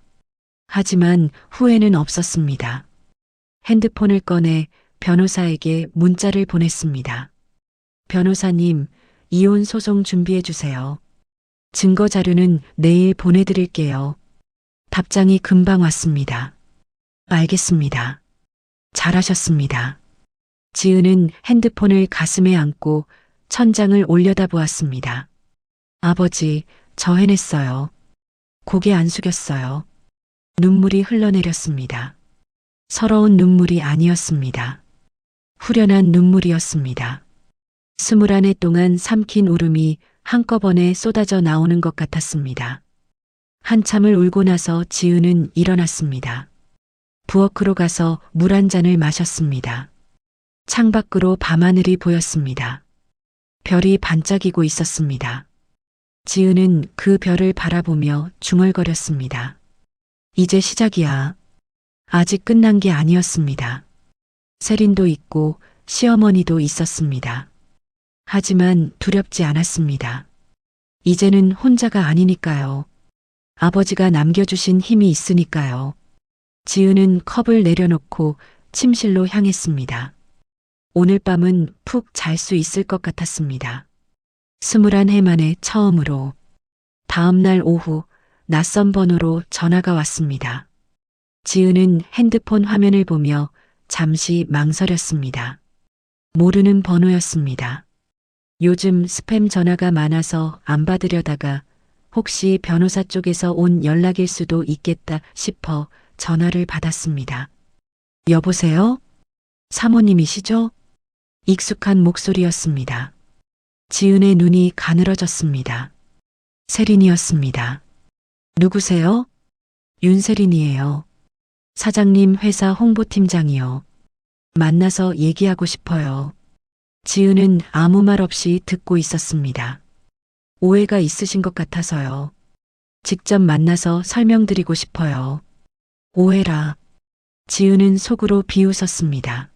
하지만 후회는 없었습니다. 핸드폰을 꺼내 변호사에게 문자를 보냈습니다. 변호사님, 이혼 소송 준비해 주세요. 증거 자료는 내일 보내드릴게요. 답장이 금방 왔습니다. 알겠습니다. 잘하셨습니다. 지은은 핸드폰을 가슴에 안고 천장을 올려다보았습니다. 아버지, 저 해냈어요. 고개 안 숙였어요. 눈물이 흘러내렸습니다. 서러운 눈물이 아니었습니다. 후련한 눈물이었습니다. 21해 동안 삼킨 울음이 한꺼번에 쏟아져 나오는 것 같았습니다. 한참을 울고 나서 지은은 일어났습니다. 부엌으로 가서 물 한 잔을 마셨습니다. 창밖으로 밤하늘이 보였습니다. 별이 반짝이고 있었습니다. 지은은 그 별을 바라보며 중얼거렸습니다. 이제 시작이야. 아직 끝난 게 아니었습니다. 세린도 있고 시어머니도 있었습니다. 하지만 두렵지 않았습니다. 이제는 혼자가 아니니까요. 아버지가 남겨주신 힘이 있으니까요. 지은은 컵을 내려놓고 침실로 향했습니다. 오늘 밤은 푹 잘 수 있을 것 같았습니다. 21해 만에 처음으로. 다음 날 오후 낯선 번호로 전화가 왔습니다. 지은은 핸드폰 화면을 보며 잠시 망설였습니다. 모르는 번호였습니다. 요즘 스팸 전화가 많아서 안 받으려다가 혹시 변호사 쪽에서 온 연락일 수도 있겠다 싶어 전화를 받았습니다. 여보세요? 사모님이시죠? 익숙한 목소리였습니다. 지은의 눈이 가늘어졌습니다. 세린이었습니다. 누구세요? 윤세린이에요. 사장님 회사 홍보팀장이요. 만나서 얘기하고 싶어요. 지은은 아무 말 없이 듣고 있었습니다. 오해가 있으신 것 같아서요. 직접 만나서 설명드리고 싶어요. 오해라. 지은은 속으로 비웃었습니다.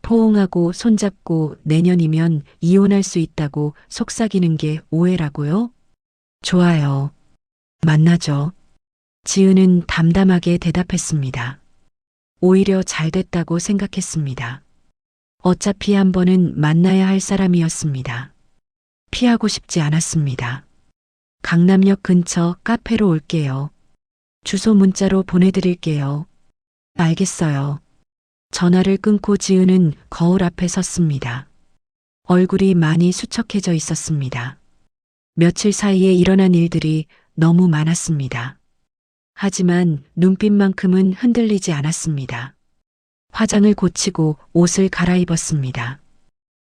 포옹하고 손잡고 내년이면 이혼할 수 있다고 속삭이는 게 오해라고요? 좋아요. 만나죠. 지은은 담담하게 대답했습니다. 오히려 잘 됐다고 생각했습니다. 어차피 한 번은 만나야 할 사람이었습니다. 피하고 싶지 않았습니다. 강남역 근처 카페로 올게요. 주소 문자로 보내드릴게요. 알겠어요. 전화를 끊고 지은은 거울 앞에 섰습니다. 얼굴이 많이 수척해져 있었습니다. 며칠 사이에 일어난 일들이 너무 많았습니다. 하지만 눈빛만큼은 흔들리지 않았습니다. 화장을 고치고 옷을 갈아입었습니다.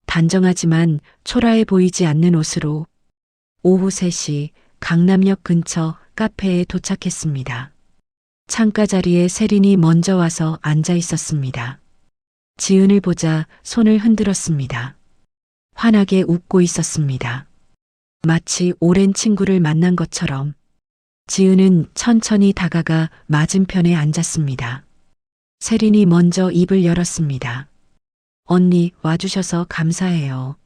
단정하지만 초라해 보이지 않는 옷으로 오후 3시 강남역 근처 카페에 도착했습니다. 창가 자리에 세린이 먼저 와서 앉아 있었습니다. 지은을 보자 손을 흔들었습니다. 환하게 웃고 있었습니다. 마치 오랜 친구를 만난 것처럼. 지은은 천천히 다가가 맞은편에 앉았습니다. 세린이 먼저 입을 열었습니다. 언니 와주셔서 감사해요.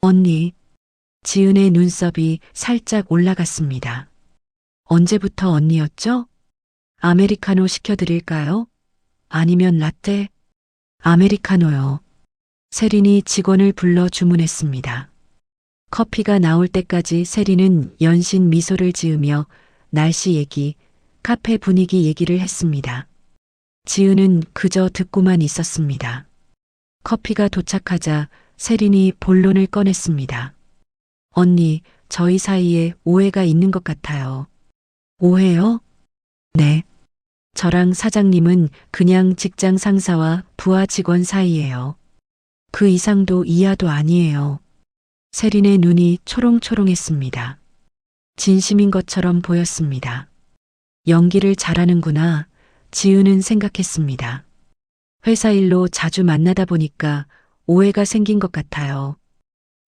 언니. 지은의 눈썹이 살짝 올라갔습니다. 언제부터 언니였죠? 아메리카노 시켜드릴까요? 아니면 라떼? 아메리카노요. 세린이 직원을 불러 주문했습니다. 커피가 나올 때까지 세린은 연신 미소를 지으며 날씨 얘기, 카페 분위기 얘기를 했습니다. 지은은 그저 듣고만 있었습니다. 커피가 도착하자 세린이 본론을 꺼냈습니다. 언니, 저희 사이에 오해가 있는 것 같아요. 오해요? 네. 저랑 사장님은 그냥 직장 상사와 부하 직원 사이예요. 그 이상도 이하도 아니에요. 세린의 눈이 초롱초롱했습니다. 진심인 것처럼 보였습니다. 연기를 잘하는구나. 지은은 생각했습니다. 회사 일로 자주 만나다 보니까 오해가 생긴 것 같아요.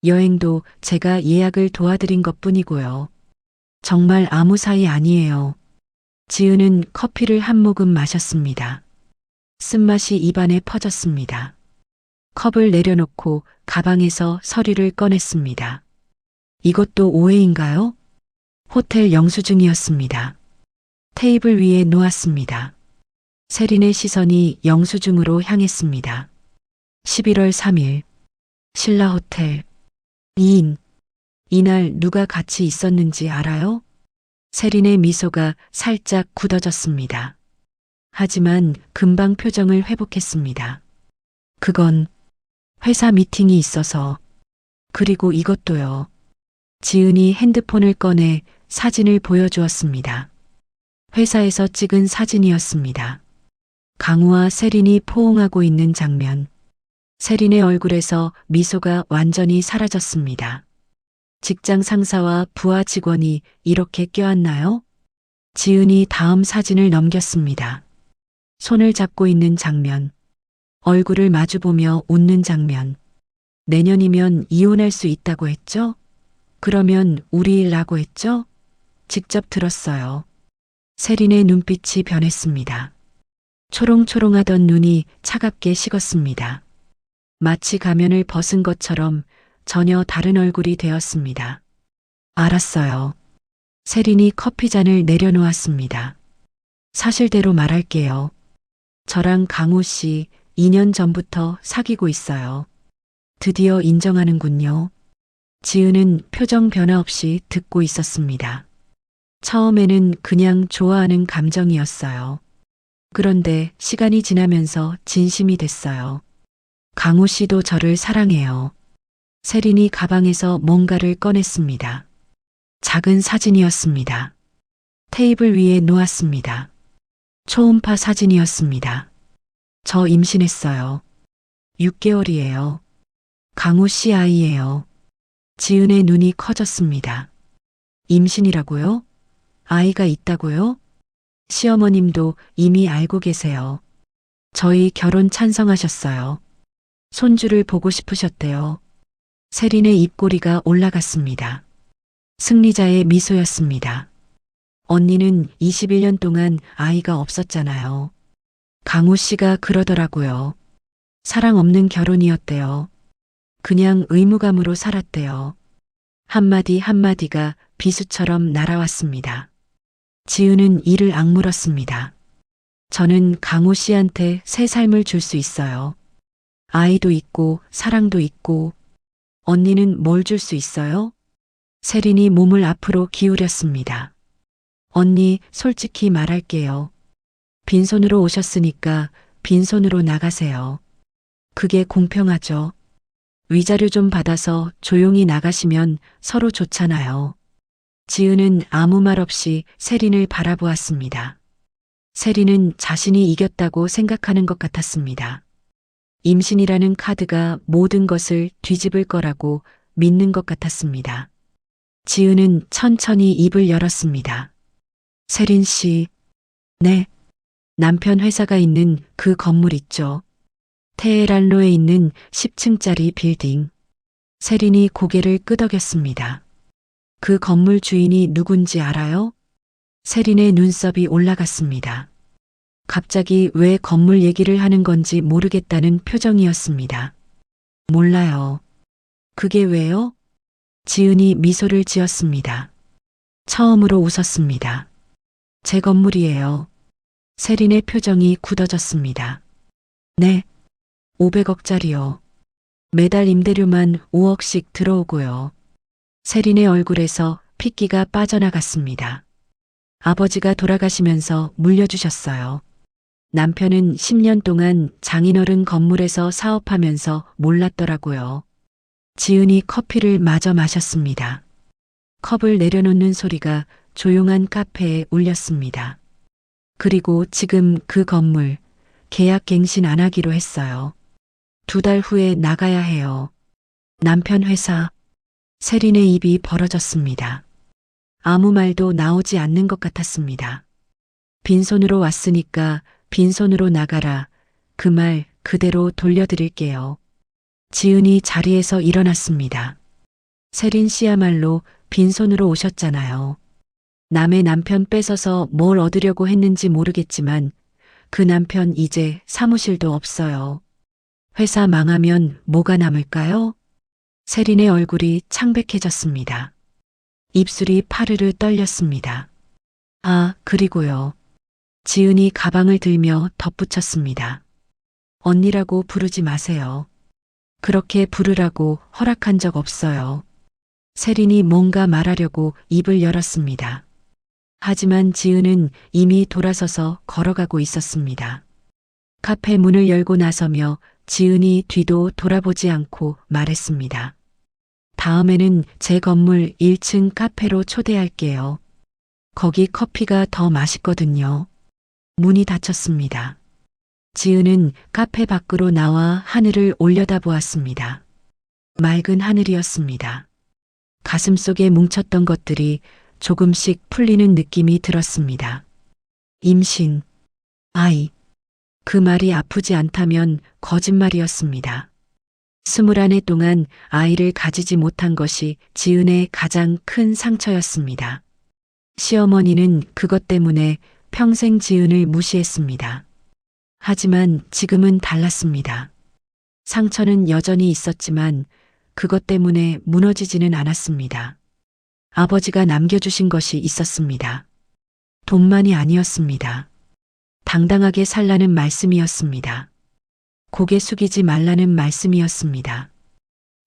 여행도 제가 예약을 도와드린 것 뿐이고요. 정말 아무 사이 아니에요. 지은은 커피를 한 모금 마셨습니다. 쓴맛이 입안에 퍼졌습니다. 컵을 내려놓고 가방에서 서류를 꺼냈습니다. 이것도 오해인가요? 호텔 영수증이었습니다. 테이블 위에 놓았습니다. 세린의 시선이 영수증으로 향했습니다. 11월 3일 신라호텔 2인. 이날 누가 같이 있었는지 알아요? 세린의 미소가 살짝 굳어졌습니다. 하지만 금방 표정을 회복했습니다. 그건 회사 미팅이 있어서. 그리고 이것도요. 지은이 핸드폰을 꺼내 사진을 보여주었습니다. 회사에서 찍은 사진이었습니다. 강우와 세린이 포옹하고 있는 장면. 세린의 얼굴에서 미소가 완전히 사라졌습니다. 직장 상사와 부하 직원이 이렇게 껴안나요? 지은이 다음 사진을 넘겼습니다. 손을 잡고 있는 장면. 얼굴을 마주보며 웃는 장면. 내년이면 이혼할 수 있다고 했죠? 그러면 우리라고 했죠? 직접 들었어요. 세린의 눈빛이 변했습니다. 초롱초롱하던 눈이 차갑게 식었습니다. 마치 가면을 벗은 것처럼 전혀 다른 얼굴이 되었습니다. 알았어요. 세린이 커피잔을 내려놓았습니다. 사실대로 말할게요. 저랑 강우 씨 2년 전부터 사귀고 있어요. 드디어 인정하는군요. 지은은 표정 변화 없이 듣고 있었습니다. 처음에는 그냥 좋아하는 감정이었어요. 그런데 시간이 지나면서 진심이 됐어요. 강우 씨도 저를 사랑해요. 세린이 가방에서 뭔가를 꺼냈습니다. 작은 사진이었습니다. 테이블 위에 놓았습니다. 초음파 사진이었습니다. 저 임신했어요. 6개월이에요. 강우 씨 아이예요. 지은의 눈이 커졌습니다. 임신이라고요? 아이가 있다고요? 시어머님도 이미 알고 계세요. 저희 결혼 찬성하셨어요. 손주를 보고 싶으셨대요. 세린의 입꼬리가 올라갔습니다. 승리자의 미소였습니다. 언니는 21년 동안 아이가 없었잖아요. 강우 씨가 그러더라고요. 사랑 없는 결혼이었대요. 그냥 의무감으로 살았대요. 한마디 한마디가 비수처럼 날아왔습니다. 지은은 이를 악물었습니다. 저는 강우 씨한테 새 삶을 줄 수 있어요. 아이도 있고 사랑도 있고. 언니는 뭘 줄 수 있어요? 세린이 몸을 앞으로 기울였습니다. 언니, 솔직히 말할게요. 빈손으로 오셨으니까 빈손으로 나가세요. 그게 공평하죠. 위자료 좀 받아서 조용히 나가시면 서로 좋잖아요. 지은은 아무 말 없이 세린을 바라보았습니다. 세린은 자신이 이겼다고 생각하는 것 같았습니다. 임신이라는 카드가 모든 것을 뒤집을 거라고 믿는 것 같았습니다. 지은은 천천히 입을 열었습니다. 세린 씨, 네. 남편 회사가 있는 그 건물 있죠. 테헤란로에 있는 10층짜리 빌딩. 세린이 고개를 끄덕였습니다. 그 건물 주인이 누군지 알아요? 세린의 눈썹이 올라갔습니다. 갑자기 왜 건물 얘기를 하는 건지 모르겠다는 표정이었습니다. 몰라요. 그게 왜요? 지은이 미소를 지었습니다. 처음으로 웃었습니다. 제 건물이에요. 세린의 표정이 굳어졌습니다. 네. 500억짜리요. 매달 임대료만 5억씩 들어오고요. 세린의 얼굴에서 핏기가 빠져나갔습니다. 아버지가 돌아가시면서 물려주셨어요. 남편은 10년 동안 장인어른 건물에서 사업하면서 몰랐더라고요. 지은이 커피를 마저 마셨습니다. 컵을 내려놓는 소리가 조용한 카페에 울렸습니다. 그리고 지금 그 건물 계약 갱신 안 하기로 했어요. 2달 후에 나가야 해요. 남편 회사. 세린의 입이 벌어졌습니다. 아무 말도 나오지 않는 것 같았습니다. 빈손으로 왔으니까 빈손으로 나가라. 그 말 그대로 돌려드릴게요. 지은이 자리에서 일어났습니다. 세린 씨야말로 빈손으로 오셨잖아요. 남의 남편 뺏어서 뭘 얻으려고 했는지 모르겠지만 그 남편 이제 사무실도 없어요. 회사 망하면 뭐가 남을까요? 세린의 얼굴이 창백해졌습니다. 입술이 파르르 떨렸습니다. 아, 그리고요. 지은이 가방을 들며 덧붙였습니다. 언니라고 부르지 마세요. 그렇게 부르라고 허락한 적 없어요. 세린이 뭔가 말하려고 입을 열었습니다. 하지만 지은은 이미 돌아서서 걸어가고 있었습니다. 카페 문을 열고 나서며 지은이 뒤도 돌아보지 않고 말했습니다. 다음에는 제 건물 1층 카페로 초대할게요. 거기 커피가 더 맛있거든요. 문이 닫혔습니다. 지은은 카페 밖으로 나와 하늘을 올려다보았습니다. 맑은 하늘이었습니다. 가슴속에 뭉쳤던 것들이 조금씩 풀리는 느낌이 들었습니다. 임신, 아이. 그 말이 아프지 않다면 거짓말이었습니다. 21해 동안 아이를 가지지 못한 것이 지은의 가장 큰 상처였습니다. 시어머니는 그것 때문에 평생 지은을 무시했습니다. 하지만 지금은 달랐습니다. 상처는 여전히 있었지만 그것 때문에 무너지지는 않았습니다. 아버지가 남겨주신 것이 있었습니다. 돈만이 아니었습니다. 당당하게 살라는 말씀이었습니다. 고개 숙이지 말라는 말씀이었습니다.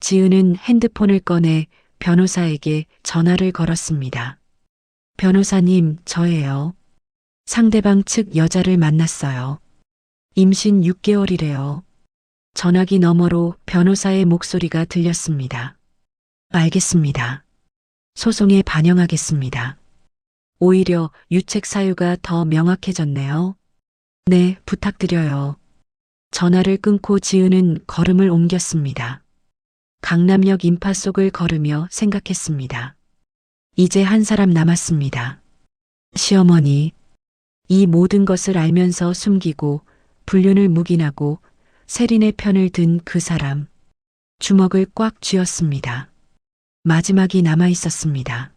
지은은 핸드폰을 꺼내 변호사에게 전화를 걸었습니다. 변호사님, 저예요. 상대방 측 여자를 만났어요. 임신 6개월이래요. 전화기 너머로 변호사의 목소리가 들렸습니다. 알겠습니다. 소송에 반영하겠습니다. 오히려 유책 사유가 더 명확해졌네요. 네, 부탁드려요. 전화를 끊고 지은은 걸음을 옮겼습니다. 강남역 인파 속을 걸으며 생각했습니다. 이제 한 사람 남았습니다. 시어머니. 이 모든 것을 알면서 숨기고 불륜을 묵인하고 세린의 편을 든 그 사람. 주먹을 꽉 쥐었습니다. 마지막이 남아 있었습니다.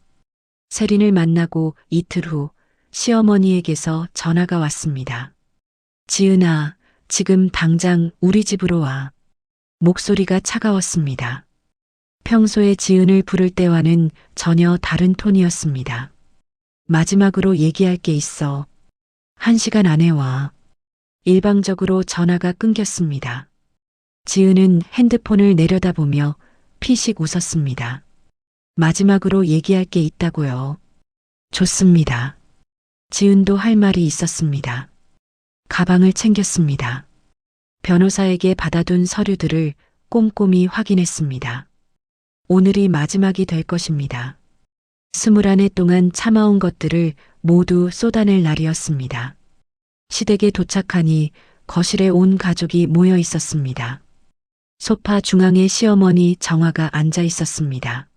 세린을 만나고 이틀 후 시어머니에게서 전화가 왔습니다. 지은아, 지금 당장 우리 집으로 와. 목소리가 차가웠습니다. 평소에 지은을 부를 때와는 전혀 다른 톤이었습니다. 마지막으로 얘기할 게 있어. 1시간 안에 와. 일방적으로 전화가 끊겼습니다. 지은은 핸드폰을 내려다보며 피식 웃었습니다. 마지막으로 얘기할 게 있다고요. 좋습니다. 지은도 할 말이 있었습니다. 가방을 챙겼습니다. 변호사에게 받아둔 서류들을 꼼꼼히 확인했습니다. 오늘이 마지막이 될 것입니다. 21해 동안 참아온 것들을 모두 쏟아낼 날이었습니다. 시댁에 도착하니 거실에 온 가족이 모여 있었습니다. 소파 중앙에 시어머니 정화가 앉아 있었습니다.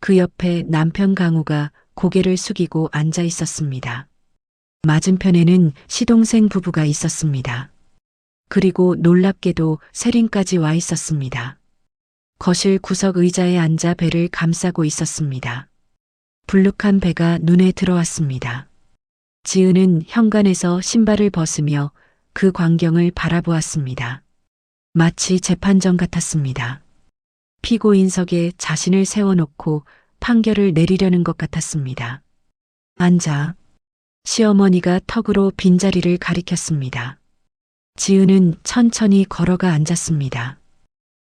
그 옆에 남편 강우가 고개를 숙이고 앉아 있었습니다. 맞은편에는 시동생 부부가 있었습니다. 그리고 놀랍게도 세린까지 와 있었습니다. 거실 구석 의자에 앉아 배를 감싸고 있었습니다. 불룩한 배가 눈에 들어왔습니다. 지은은 현관에서 신발을 벗으며 그 광경을 바라보았습니다. 마치 재판정 같았습니다. 피고인석에 자신을 세워놓고 판결을 내리려는 것 같았습니다. 앉아. 시어머니가 턱으로 빈자리를 가리켰습니다. 지은은 천천히 걸어가 앉았습니다.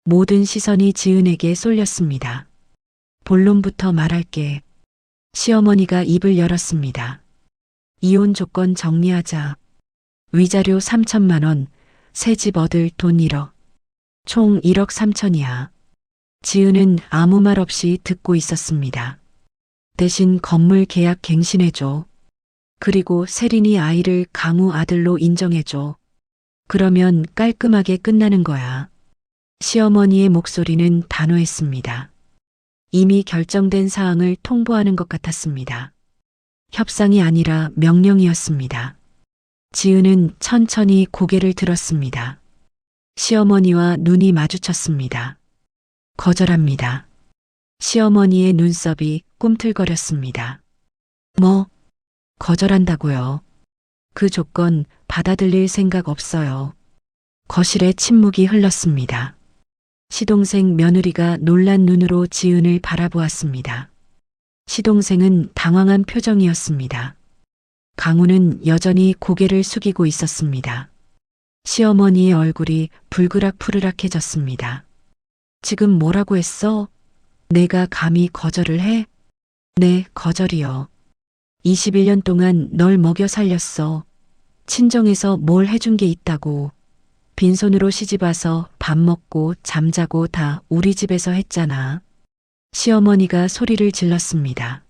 모든 시선이 지은에게 쏠렸습니다. 본론부터 말할게. 시어머니가 입을 열었습니다. 이혼 조건 정리하자. 위자료 3천만 원, 새 집 얻을 돈 1억. 총 1억 3천이야. 지은은 아무 말 없이 듣고 있었습니다. 대신 건물 계약 갱신해줘. 그리고 세린이 아이를 강우 아들로 인정해줘. 그러면 깔끔하게 끝나는 거야. 시어머니의 목소리는 단호했습니다. 이미 결정된 사항을 통보하는 것 같았습니다. 협상이 아니라 명령이었습니다. 지은은 천천히 고개를 들었습니다. 시어머니와 눈이 마주쳤습니다. 거절합니다. 시어머니의 눈썹이 꿈틀거렸습니다. 뭐, 거절한다고요. 그 조건 받아들일 생각 없어요. 거실에 침묵이 흘렀습니다. 시동생 며느리가 놀란 눈으로 지은을 바라보았습니다. 시동생은 당황한 표정이었습니다. 강우는 여전히 고개를 숙이고 있었습니다. 시어머니의 얼굴이 불그락푸르락해졌습니다. 지금 뭐라고 했어? 내가 감히 거절을 해? 네, 거절이요. 21년 동안 널 먹여 살렸어. 친정에서 뭘 해준 게 있다고. 빈손으로 시집와서 밥 먹고 잠자고 다 우리 집에서 했잖아. 시어머니가 소리를 질렀습니다.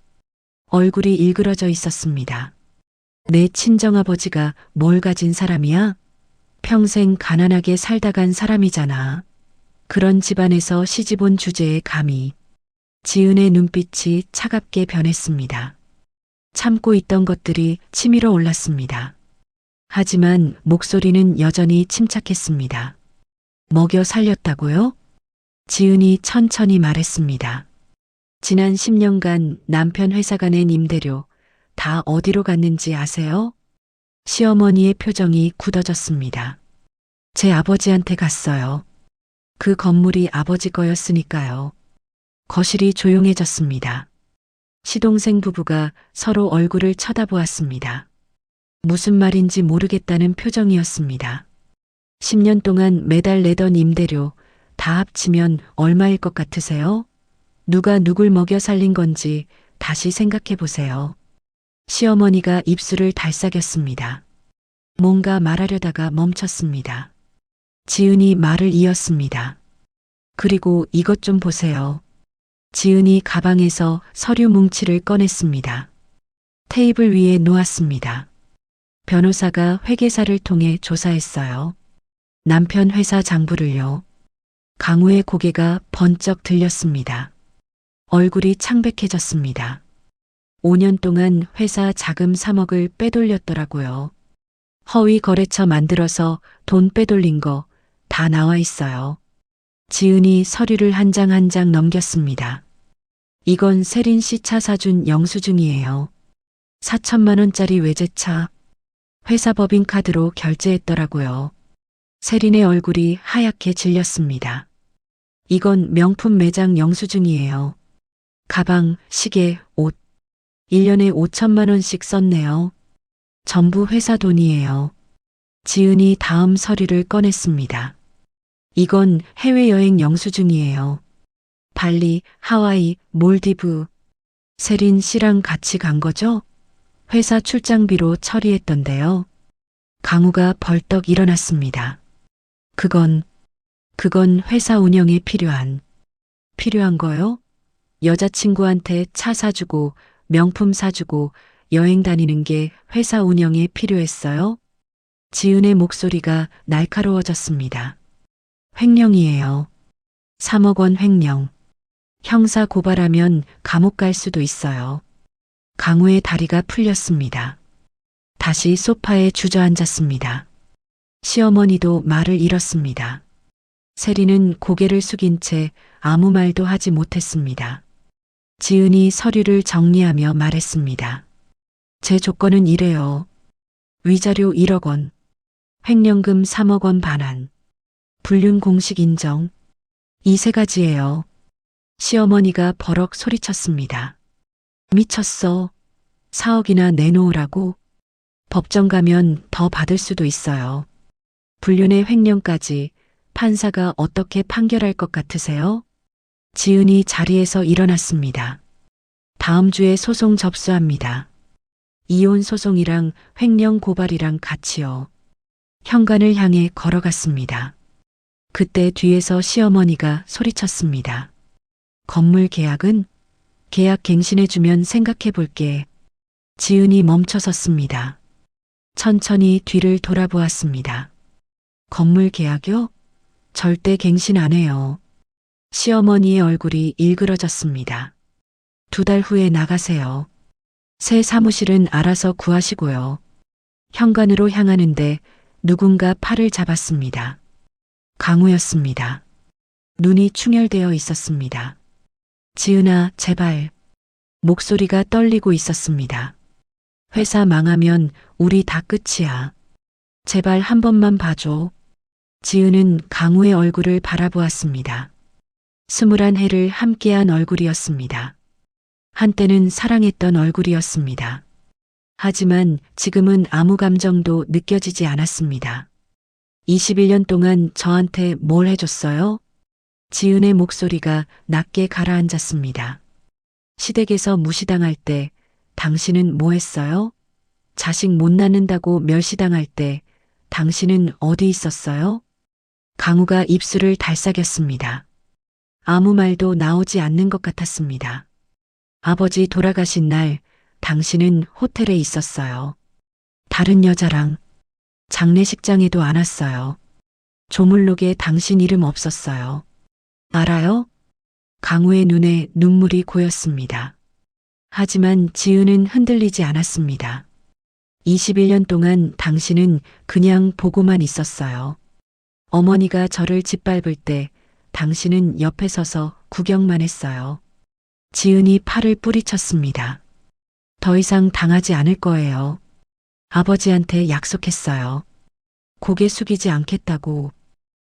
얼굴이 일그러져 있었습니다. 내 친정아버지가 뭘 가진 사람이야? 평생 가난하게 살다 간 사람이잖아. 그런 집안에서 시집온 주제에 감히. 지은의 눈빛이 차갑게 변했습니다. 참고 있던 것들이 치밀어 올랐습니다. 하지만 목소리는 여전히 침착했습니다. 먹여 살렸다고요? 지은이 천천히 말했습니다. 지난 10년간 남편 회사가 낸 임대료 다 어디로 갔는지 아세요? 시어머니의 표정이 굳어졌습니다. 제 아버지한테 갔어요. 그 건물이 아버지 거였으니까요. 거실이 조용해졌습니다. 시동생 부부가 서로 얼굴을 쳐다보았습니다. 무슨 말인지 모르겠다는 표정이었습니다. 10년 동안 매달 내던 임대료 다 합치면 얼마일 것 같으세요? 누가 누굴 먹여 살린 건지 다시 생각해 보세요. 시어머니가 입술을 달싹였습니다. 뭔가 말하려다가 멈췄습니다. 지은이 말을 이었습니다. 그리고 이것 좀 보세요. 지은이 가방에서 서류 뭉치를 꺼냈습니다. 테이블 위에 놓았습니다. 변호사가 회계사를 통해 조사했어요. 남편 회사 장부를요. 강우의 고개가 번쩍 들렸습니다. 얼굴이 창백해졌습니다. 5년 동안 회사 자금 3억을 빼돌렸더라고요. 허위 거래처 만들어서 돈 빼돌린 거 다 나와 있어요. 지은이 서류를 한 장 한 장 넘겼습니다. 이건 세린 씨 차 사준 영수증이에요. 4천만 원짜리 외제차. 회사 법인카드로 결제했더라고요. 세린의 얼굴이 하얗게 질렸습니다. 이건 명품 매장 영수증이에요. 가방, 시계, 옷. 1년에 5천만 원씩 썼네요. 전부 회사 돈이에요. 지은이 다음 서류를 꺼냈습니다. 이건 해외여행 영수증이에요. 발리, 하와이, 몰디브. 세린 씨랑 같이 간 거죠? 회사 출장비로 처리했던데요. 강우가 벌떡 일어났습니다. 그건 회사 운영에 필요한 거요? 여자친구한테 차 사주고 명품 사주고 여행 다니는 게 회사 운영에 필요했어요? 지은의 목소리가 날카로워졌습니다. 횡령이에요. 3억 원 횡령. 형사 고발하면 감옥 갈 수도 있어요. 강우의 다리가 풀렸습니다. 다시 소파에 주저앉았습니다. 시어머니도 말을 잃었습니다. 세리는 고개를 숙인 채 아무 말도 하지 못했습니다. 지은이 서류를 정리하며 말했습니다. 제 조건은 이래요. 위자료 1억 원, 횡령금 3억 원 반환, 불륜 공식 인정. 이 세 가지예요. 시어머니가 버럭 소리쳤습니다. 미쳤어. 4억이나 내놓으라고? 법정 가면 더 받을 수도 있어요. 불륜의 횡령까지 판사가 어떻게 판결할 것 같으세요? 지은이 자리에서 일어났습니다. 다음 주에 소송 접수합니다. 이혼 소송이랑 횡령 고발이랑 같이요. 현관을 향해 걸어갔습니다. 그때 뒤에서 시어머니가 소리쳤습니다. 건물 계약은? 계약 갱신해주면 생각해 볼게. 지은이 멈춰섰습니다. 천천히 뒤를 돌아보았습니다. 건물 계약요? 절대 갱신 안 해요. 시어머니의 얼굴이 일그러졌습니다. 2달 후에 나가세요. 새 사무실은 알아서 구하시고요. 현관으로 향하는데 누군가 팔을 잡았습니다. 강우였습니다. 눈이 충혈되어 있었습니다. 지은아, 제발. 목소리가 떨리고 있었습니다. 회사 망하면 우리 다 끝이야. 제발 한 번만 봐줘. 지은은 강우의 얼굴을 바라보았습니다. 21해를 함께한 얼굴이었습니다. 한때는 사랑했던 얼굴이었습니다. 하지만 지금은 아무 감정도 느껴지지 않았습니다. 21년 동안 저한테 뭘 해줬어요? 지은의 목소리가 낮게 가라앉았습니다. 시댁에서 무시당할 때 당신은 뭐 했어요? 자식 못 낳는다고 멸시당할 때 당신은 어디 있었어요? 강우가 입술을 달싹였습니다. 아무 말도 나오지 않는 것 같았습니다. 아버지 돌아가신 날 당신은 호텔에 있었어요. 다른 여자랑 장례식장에도 안 왔어요. 조물록에 당신 이름 없었어요. 알아요? 강우의 눈에 눈물이 고였습니다. 하지만 지은은 흔들리지 않았습니다. 21년 동안 당신은 그냥 보고만 있었어요. 어머니가 저를 짓밟을 때 당신은 옆에 서서 구경만 했어요. 지은이 팔을 뿌리쳤습니다. 더 이상 당하지 않을 거예요. 아버지한테 약속했어요. 고개 숙이지 않겠다고.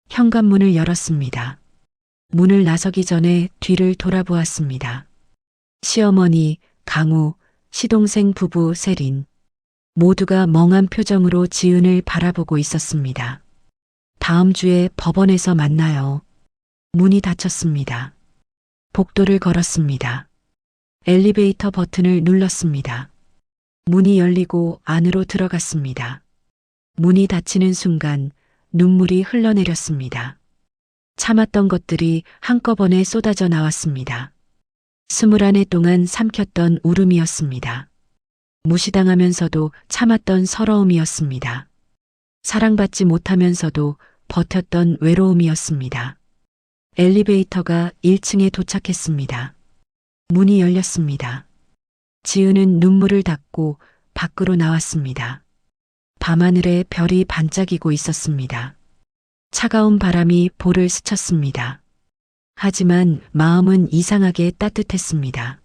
현관문을 열었습니다. 문을 나서기 전에 뒤를 돌아보았습니다. 시어머니, 강우, 시동생 부부 세린. 모두가 멍한 표정으로 지은을 바라보고 있었습니다. 다음 주에 법원에서 만나요. 문이 닫혔습니다. 복도를 걸었습니다. 엘리베이터 버튼을 눌렀습니다. 문이 열리고 안으로 들어갔습니다. 문이 닫히는 순간 눈물이 흘러내렸습니다. 참았던 것들이 한꺼번에 쏟아져 나왔습니다. 21해 동안 삼켰던 울음이었습니다. 무시당하면서도 참았던 서러움이었습니다. 사랑받지 못하면서도 버텼던 외로움이었습니다. 엘리베이터가 1층에 도착했습니다. 문이 열렸습니다. 지은은 눈물을 닦고 밖으로 나왔습니다. 밤하늘에 별이 반짝이고 있었습니다. 차가운 바람이 볼을 스쳤습니다. 하지만 마음은 이상하게 따뜻했습니다.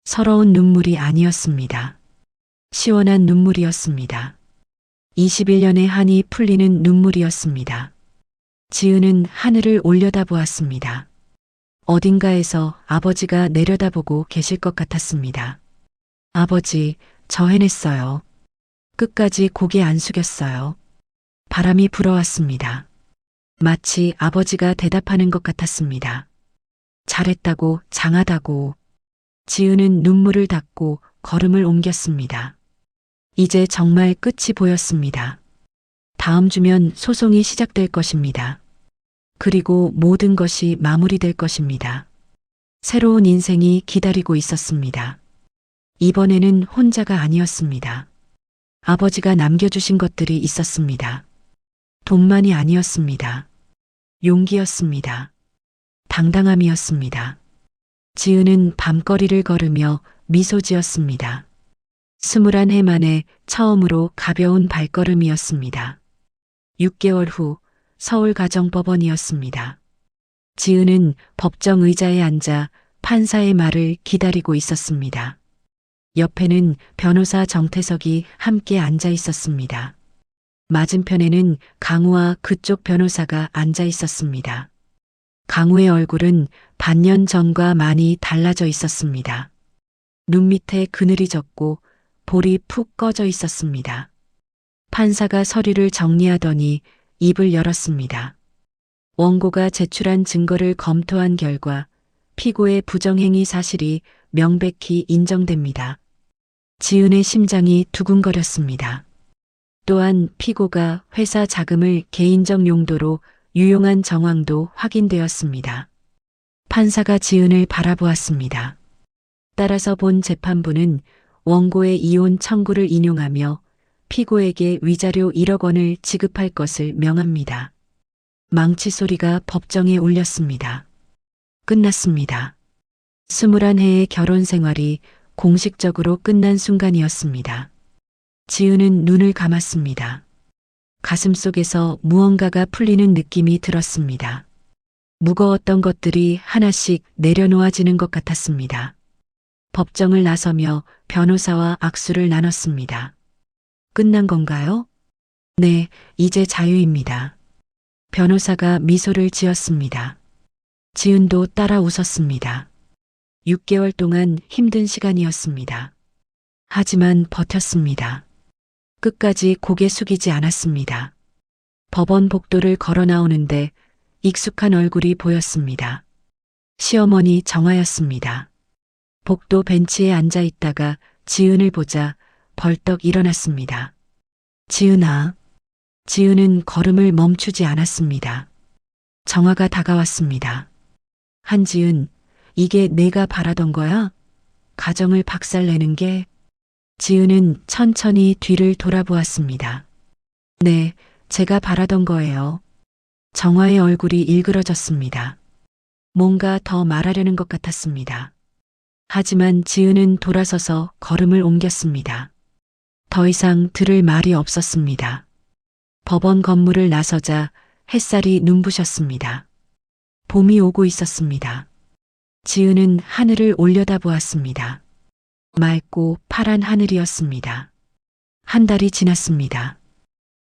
서러운 눈물이 아니었습니다. 시원한 눈물이었습니다. 21년의 한이 풀리는 눈물이었습니다. 지은은 하늘을 올려다보았습니다. 어딘가에서 아버지가 내려다보고 계실 것 같았습니다. 아버지, 저 해냈어요. 끝까지 고개 안 숙였어요. 바람이 불어왔습니다. 마치 아버지가 대답하는 것 같았습니다. 잘했다고, 장하다고. 지은은 눈물을 닦고 걸음을 옮겼습니다. 이제 정말 끝이 보였습니다. 다음 주면 소송이 시작될 것입니다. 그리고 모든 것이 마무리될 것입니다. 새로운 인생이 기다리고 있었습니다. 이번에는 혼자가 아니었습니다. 아버지가 남겨주신 것들이 있었습니다. 돈만이 아니었습니다. 용기였습니다. 당당함이었습니다. 지은은 밤거리를 걸으며 미소 지었습니다. 21해 만에 처음으로 가벼운 발걸음이었습니다. 6개월 후 서울가정법원이었습니다. 지은은 법정 의자에 앉아 판사의 말을 기다리고 있었습니다. 옆에는 변호사 정태석이 함께 앉아 있었습니다. 맞은편에는 강우와 그쪽 변호사가 앉아 있었습니다. 강우의 얼굴은 반년 전과 많이 달라져 있었습니다. 눈 밑에 그늘이 졌고 볼이 푹 꺼져 있었습니다. 판사가 서류를 정리하더니 입을 열었습니다. 원고가 제출한 증거를 검토한 결과 피고의 부정행위 사실이 명백히 인정됩니다. 지은의 심장이 두근거렸습니다. 또한 피고가 회사 자금을 개인적 용도로 유용한 정황도 확인되었습니다. 판사가 지은을 바라보았습니다. 따라서 본 재판부는 원고의 이혼 청구를 인용하며 피고에게 위자료 1억 원을 지급할 것을 명합니다. 망치 소리가 법정에 울렸습니다. 끝났습니다. 21해의 결혼 생활이 공식적으로 끝난 순간이었습니다. 지은은 눈을 감았습니다. 가슴 속에서 무언가가 풀리는 느낌이 들었습니다. 무거웠던 것들이 하나씩 내려놓아지는 것 같았습니다. 법정을 나서며 변호사와 악수를 나눴습니다. 끝난 건가요? 네, 이제 자유입니다. 변호사가 미소를 지었습니다. 지은도 따라 웃었습니다. 6개월 동안 힘든 시간이었습니다. 하지만 버텼습니다. 끝까지 고개 숙이지 않았습니다. 법원 복도를 걸어 나오는데 익숙한 얼굴이 보였습니다. 시어머니 정화였습니다. 복도 벤치에 앉아 있다가 지은을 보자 벌떡 일어났습니다. 지은아. 지은은 걸음을 멈추지 않았습니다. 정화가 다가왔습니다. 한지은, 이게 내가 바라던 거야? 가정을 박살내는 게? 지은은 천천히 뒤를 돌아보았습니다. 네, 제가 바라던 거예요. 정화의 얼굴이 일그러졌습니다. 뭔가 더 말하려는 것 같았습니다. 하지만 지은은 돌아서서 걸음을 옮겼습니다. 더 이상 들을 말이 없었습니다. 법원 건물을 나서자 햇살이 눈부셨습니다. 봄이 오고 있었습니다. 지은은 하늘을 올려다보았습니다. 맑고 파란 하늘이었습니다. 한 달이 지났습니다.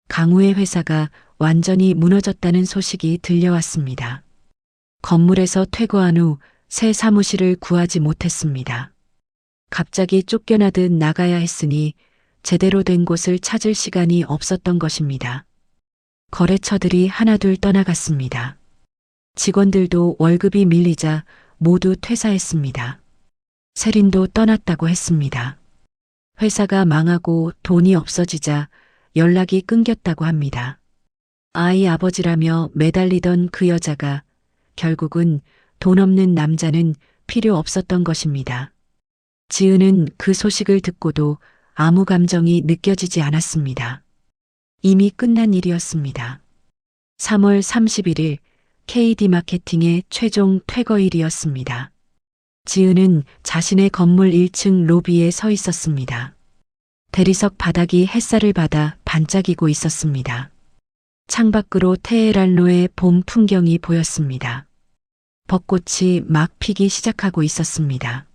강우의 회사가 완전히 무너졌다는 소식이 들려왔습니다. 건물에서 퇴거한 후 새 사무실을 구하지 못했습니다. 갑자기 쫓겨나듯 나가야 했으니 제대로 된 곳을 찾을 시간이 없었던 것입니다. 거래처들이 하나둘 떠나갔습니다. 직원들도 월급이 밀리자 모두 퇴사했습니다. 세린도 떠났다고 했습니다. 회사가 망하고 돈이 없어지자 연락이 끊겼다고 합니다. 아이 아버지라며 매달리던 그 여자가 결국은 돈 없는 남자는 필요 없었던 것입니다. 지은은 그 소식을 듣고도 아무 감정이 느껴지지 않았습니다. 이미 끝난 일이었습니다. 3월 31일 KD 마케팅의 최종 퇴거일이었습니다. 지은은 자신의 건물 1층 로비에 서 있었습니다. 대리석 바닥이 햇살을 받아 반짝이고 있었습니다. 창밖으로 테헤란로의 봄 풍경이 보였습니다. 벚꽃이 막 피기 시작하고 있었습니다.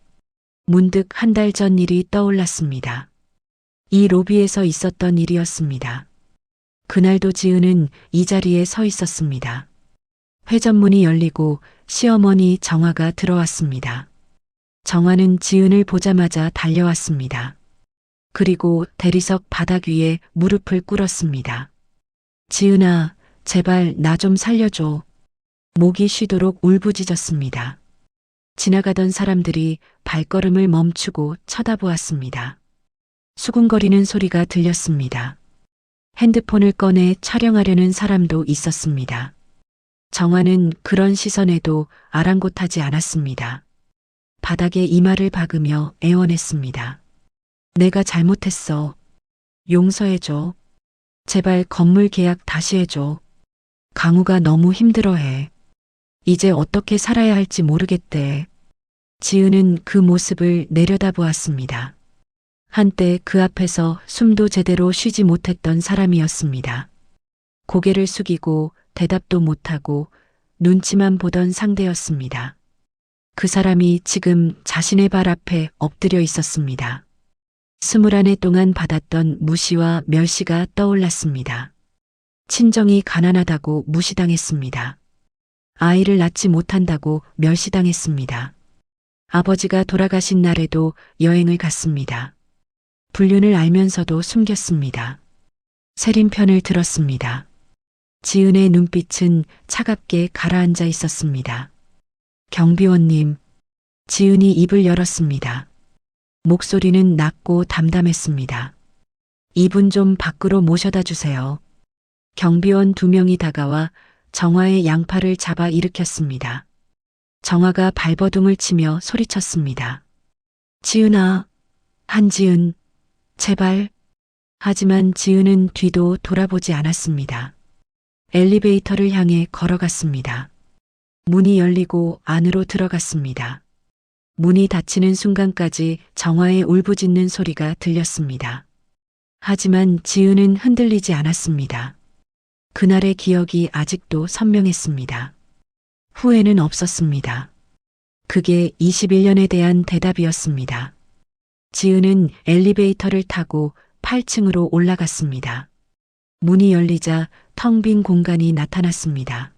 문득 한 달 전 일이 떠올랐습니다. 이 로비에서 있었던 일이었습니다. 그날도 지은은 이 자리에 서 있었습니다. 회전문이 열리고 시어머니 정화가 들어왔습니다. 정화는 지은을 보자마자 달려왔습니다. 그리고 대리석 바닥 위에 무릎을 꿇었습니다. 지은아, 제발 나 좀 살려줘. 목이 쉬도록 울부짖었습니다. 지나가던 사람들이 발걸음을 멈추고 쳐다보았습니다. 수군거리는 소리가 들렸습니다. 핸드폰을 꺼내 촬영하려는 사람도 있었습니다. 정화는 그런 시선에도 아랑곳하지 않았습니다. 바닥에 이마를 박으며 애원했습니다. 내가 잘못했어. 용서해줘. 제발 건물 계약 다시 해줘. 강우가 너무 힘들어해. 이제 어떻게 살아야 할지 모르겠대. 지은은 그 모습을 내려다보았습니다. 한때 그 앞에서 숨도 제대로 쉬지 못했던 사람이었습니다. 고개를 숙이고 대답도 못하고 눈치만 보던 상대였습니다. 그 사람이 지금 자신의 발 앞에 엎드려 있었습니다. 21해 동안 받았던 무시와 멸시가 떠올랐습니다. 친정이 가난하다고 무시당했습니다. 아이를 낳지 못한다고 멸시당했습니다. 아버지가 돌아가신 날에도 여행을 갔습니다. 불륜을 알면서도 숨겼습니다. 세린 편을 들었습니다. 지은의 눈빛은 차갑게 가라앉아 있었습니다. 경비원님, 지은이 입을 열었습니다. 목소리는 낮고 담담했습니다. 이분 좀 밖으로 모셔다 주세요. 경비원 2명이 다가와 정화의 양팔을 잡아 일으켰습니다. 정화가 발버둥을 치며 소리쳤습니다. 지은아, 한지은, 제발. 하지만 지은은 뒤도 돌아보지 않았습니다. 엘리베이터를 향해 걸어갔습니다. 문이 열리고 안으로 들어갔습니다. 문이 닫히는 순간까지 정화의 울부짖는 소리가 들렸습니다. 하지만 지은은 흔들리지 않았습니다. 그날의 기억이 아직도 선명했습니다. 후회는 없었습니다. 그게 21년에 대한 대답이었습니다. 지은은 엘리베이터를 타고 8층으로 올라갔습니다. 문이 열리자 텅 빈 공간이 나타났습니다.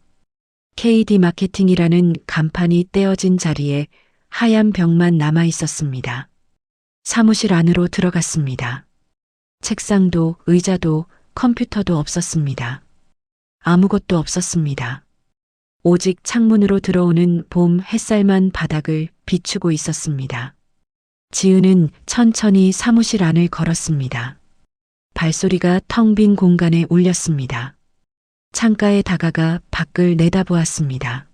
KD 마케팅이라는 간판이 떼어진 자리에 하얀 벽만 남아 있었습니다. 사무실 안으로 들어갔습니다. 책상도 의자도 컴퓨터도 없었습니다. 아무것도 없었습니다. 오직 창문으로 들어오는 봄 햇살만 바닥을 비추고 있었습니다. 지은은 천천히 사무실 안을 걸었습니다. 발소리가 텅 빈 공간에 울렸습니다. 창가에 다가가 밖을 내다보았습니다.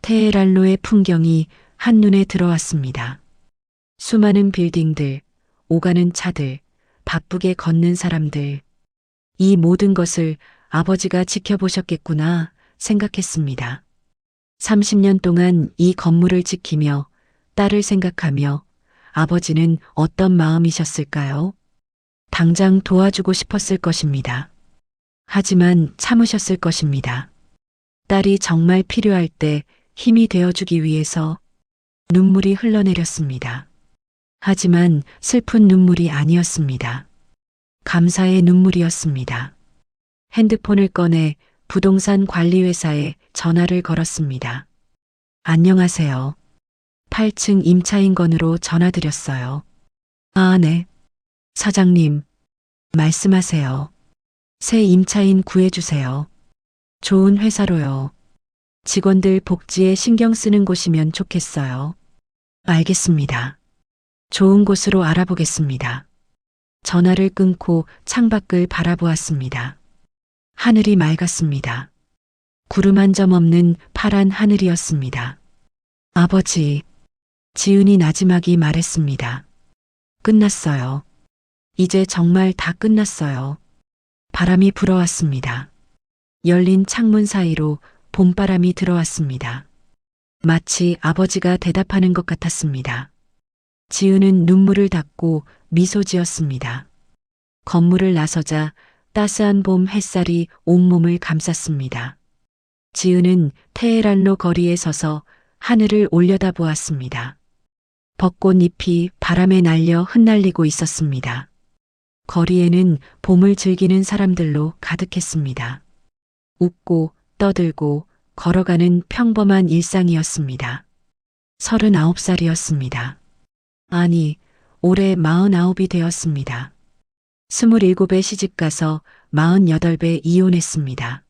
테헤란로의 풍경이 한눈에 들어왔습니다. 수많은 빌딩들, 오가는 차들, 바쁘게 걷는 사람들. 이 모든 것을 아버지가 지켜보셨겠구나 생각했습니다. 30년 동안 이 건물을 지키며 딸을 생각하며 아버지는 어떤 마음이셨을까요? 당장 도와주고 싶었을 것입니다. 하지만 참으셨을 것입니다. 딸이 정말 필요할 때 힘이 되어주기 위해서 눈물이 흘러내렸습니다. 하지만 슬픈 눈물이 아니었습니다. 감사의 눈물이었습니다. 핸드폰을 꺼내 부동산 관리회사에 전화를 걸었습니다. 안녕하세요. 8층 임차인건으로 전화드렸어요. 아, 네. 사장님, 말씀하세요. 새 임차인 구해주세요. 좋은 회사로요. 직원들 복지에 신경 쓰는 곳이면 좋겠어요. 알겠습니다. 좋은 곳으로 알아보겠습니다. 전화를 끊고 창밖을 바라보았습니다. 하늘이 맑았습니다. 구름 한 점 없는 파란 하늘이었습니다. 아버지, 지은이 나지막이 말했습니다. 끝났어요. 이제 정말 다 끝났어요. 바람이 불어왔습니다. 열린 창문 사이로 봄바람이 들어왔습니다. 마치 아버지가 대답하는 것 같았습니다. 지은은 눈물을 닦고 미소 지었습니다. 건물을 나서자 따스한 봄 햇살이 온몸을 감쌌습니다. 지은은 테헤란로 거리에 서서 하늘을 올려다보았습니다. 벚꽃잎이 바람에 날려 흩날리고 있었습니다. 거리에는 봄을 즐기는 사람들로 가득했습니다. 웃고 떠들고 걸어가는 평범한 일상이었습니다. 39살이었습니다. 아니, 올해 49이 되었습니다. 27에 시집가서 48에 이혼했습니다.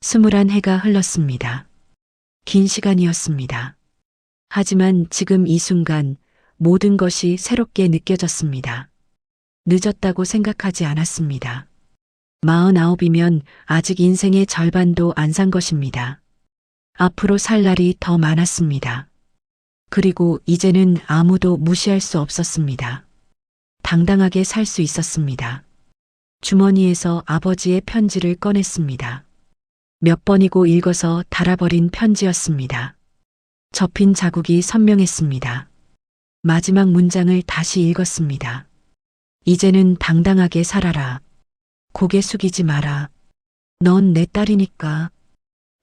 21해가 흘렀습니다. 긴 시간이었습니다. 하지만 지금 이 순간 모든 것이 새롭게 느껴졌습니다. 늦었다고 생각하지 않았습니다. 49이면 아직 인생의 절반도 안 산 것입니다. 앞으로 살 날이 더 많았습니다. 그리고 이제는 아무도 무시할 수 없었습니다. 당당하게 살 수 있었습니다. 주머니에서 아버지의 편지를 꺼냈습니다. 몇 번이고 읽어서 닳아버린 편지였습니다. 접힌 자국이 선명했습니다. 마지막 문장을 다시 읽었습니다. 이제는 당당하게 살아라. 고개 숙이지 마라. 넌 내 딸이니까.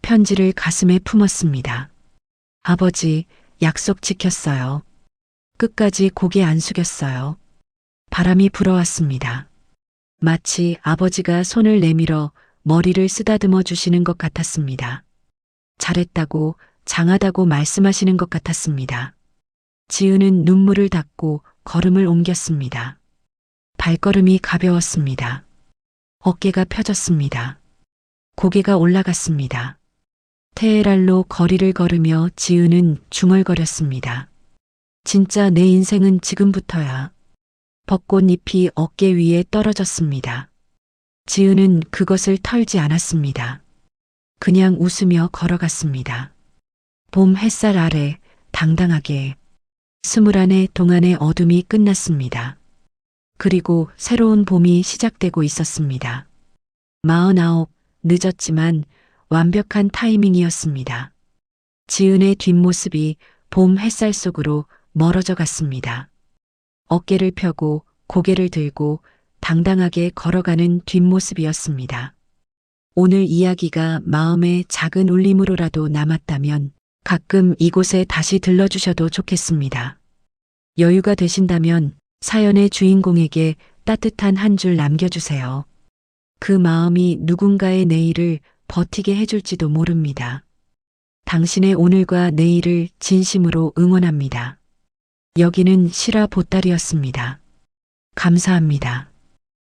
편지를 가슴에 품었습니다. 아버지, 약속 지켰어요. 끝까지 고개 안 숙였어요. 바람이 불어왔습니다. 마치 아버지가 손을 내밀어 머리를 쓰다듬어 주시는 것 같았습니다. 잘했다고, 장하다고 말씀하시는 것 같았습니다. 지은은 눈물을 닦고 걸음을 옮겼습니다. 발걸음이 가벼웠습니다. 어깨가 펴졌습니다. 고개가 올라갔습니다. 테헤란로 거리를 걸으며 지은은 중얼거렸습니다. 진짜 내 인생은 지금부터야. 벚꽃잎이 어깨 위에 떨어졌습니다. 지은은 그것을 털지 않았습니다. 그냥 웃으며 걸어갔습니다. 봄 햇살 아래 당당하게 21해 동안의 어둠이 끝났습니다. 그리고 새로운 봄이 시작되고 있었습니다. 49, 늦었지만 완벽한 타이밍이었습니다. 지은의 뒷모습이 봄 햇살 속으로 멀어져 갔습니다. 어깨를 펴고 고개를 들고 당당하게 걸어가는 뒷모습이었습니다. 오늘 이야기가 마음의 작은 울림으로라도 남았다면 가끔 이곳에 다시 들러주셔도 좋겠습니다. 여유가 되신다면 사연의 주인공에게 따뜻한 한 줄 남겨주세요. 그 마음이 누군가의 내일을 버티게 해줄지도 모릅니다. 당신의 오늘과 내일을 진심으로 응원합니다. 여기는 실화 보따리였습니다. 감사합니다.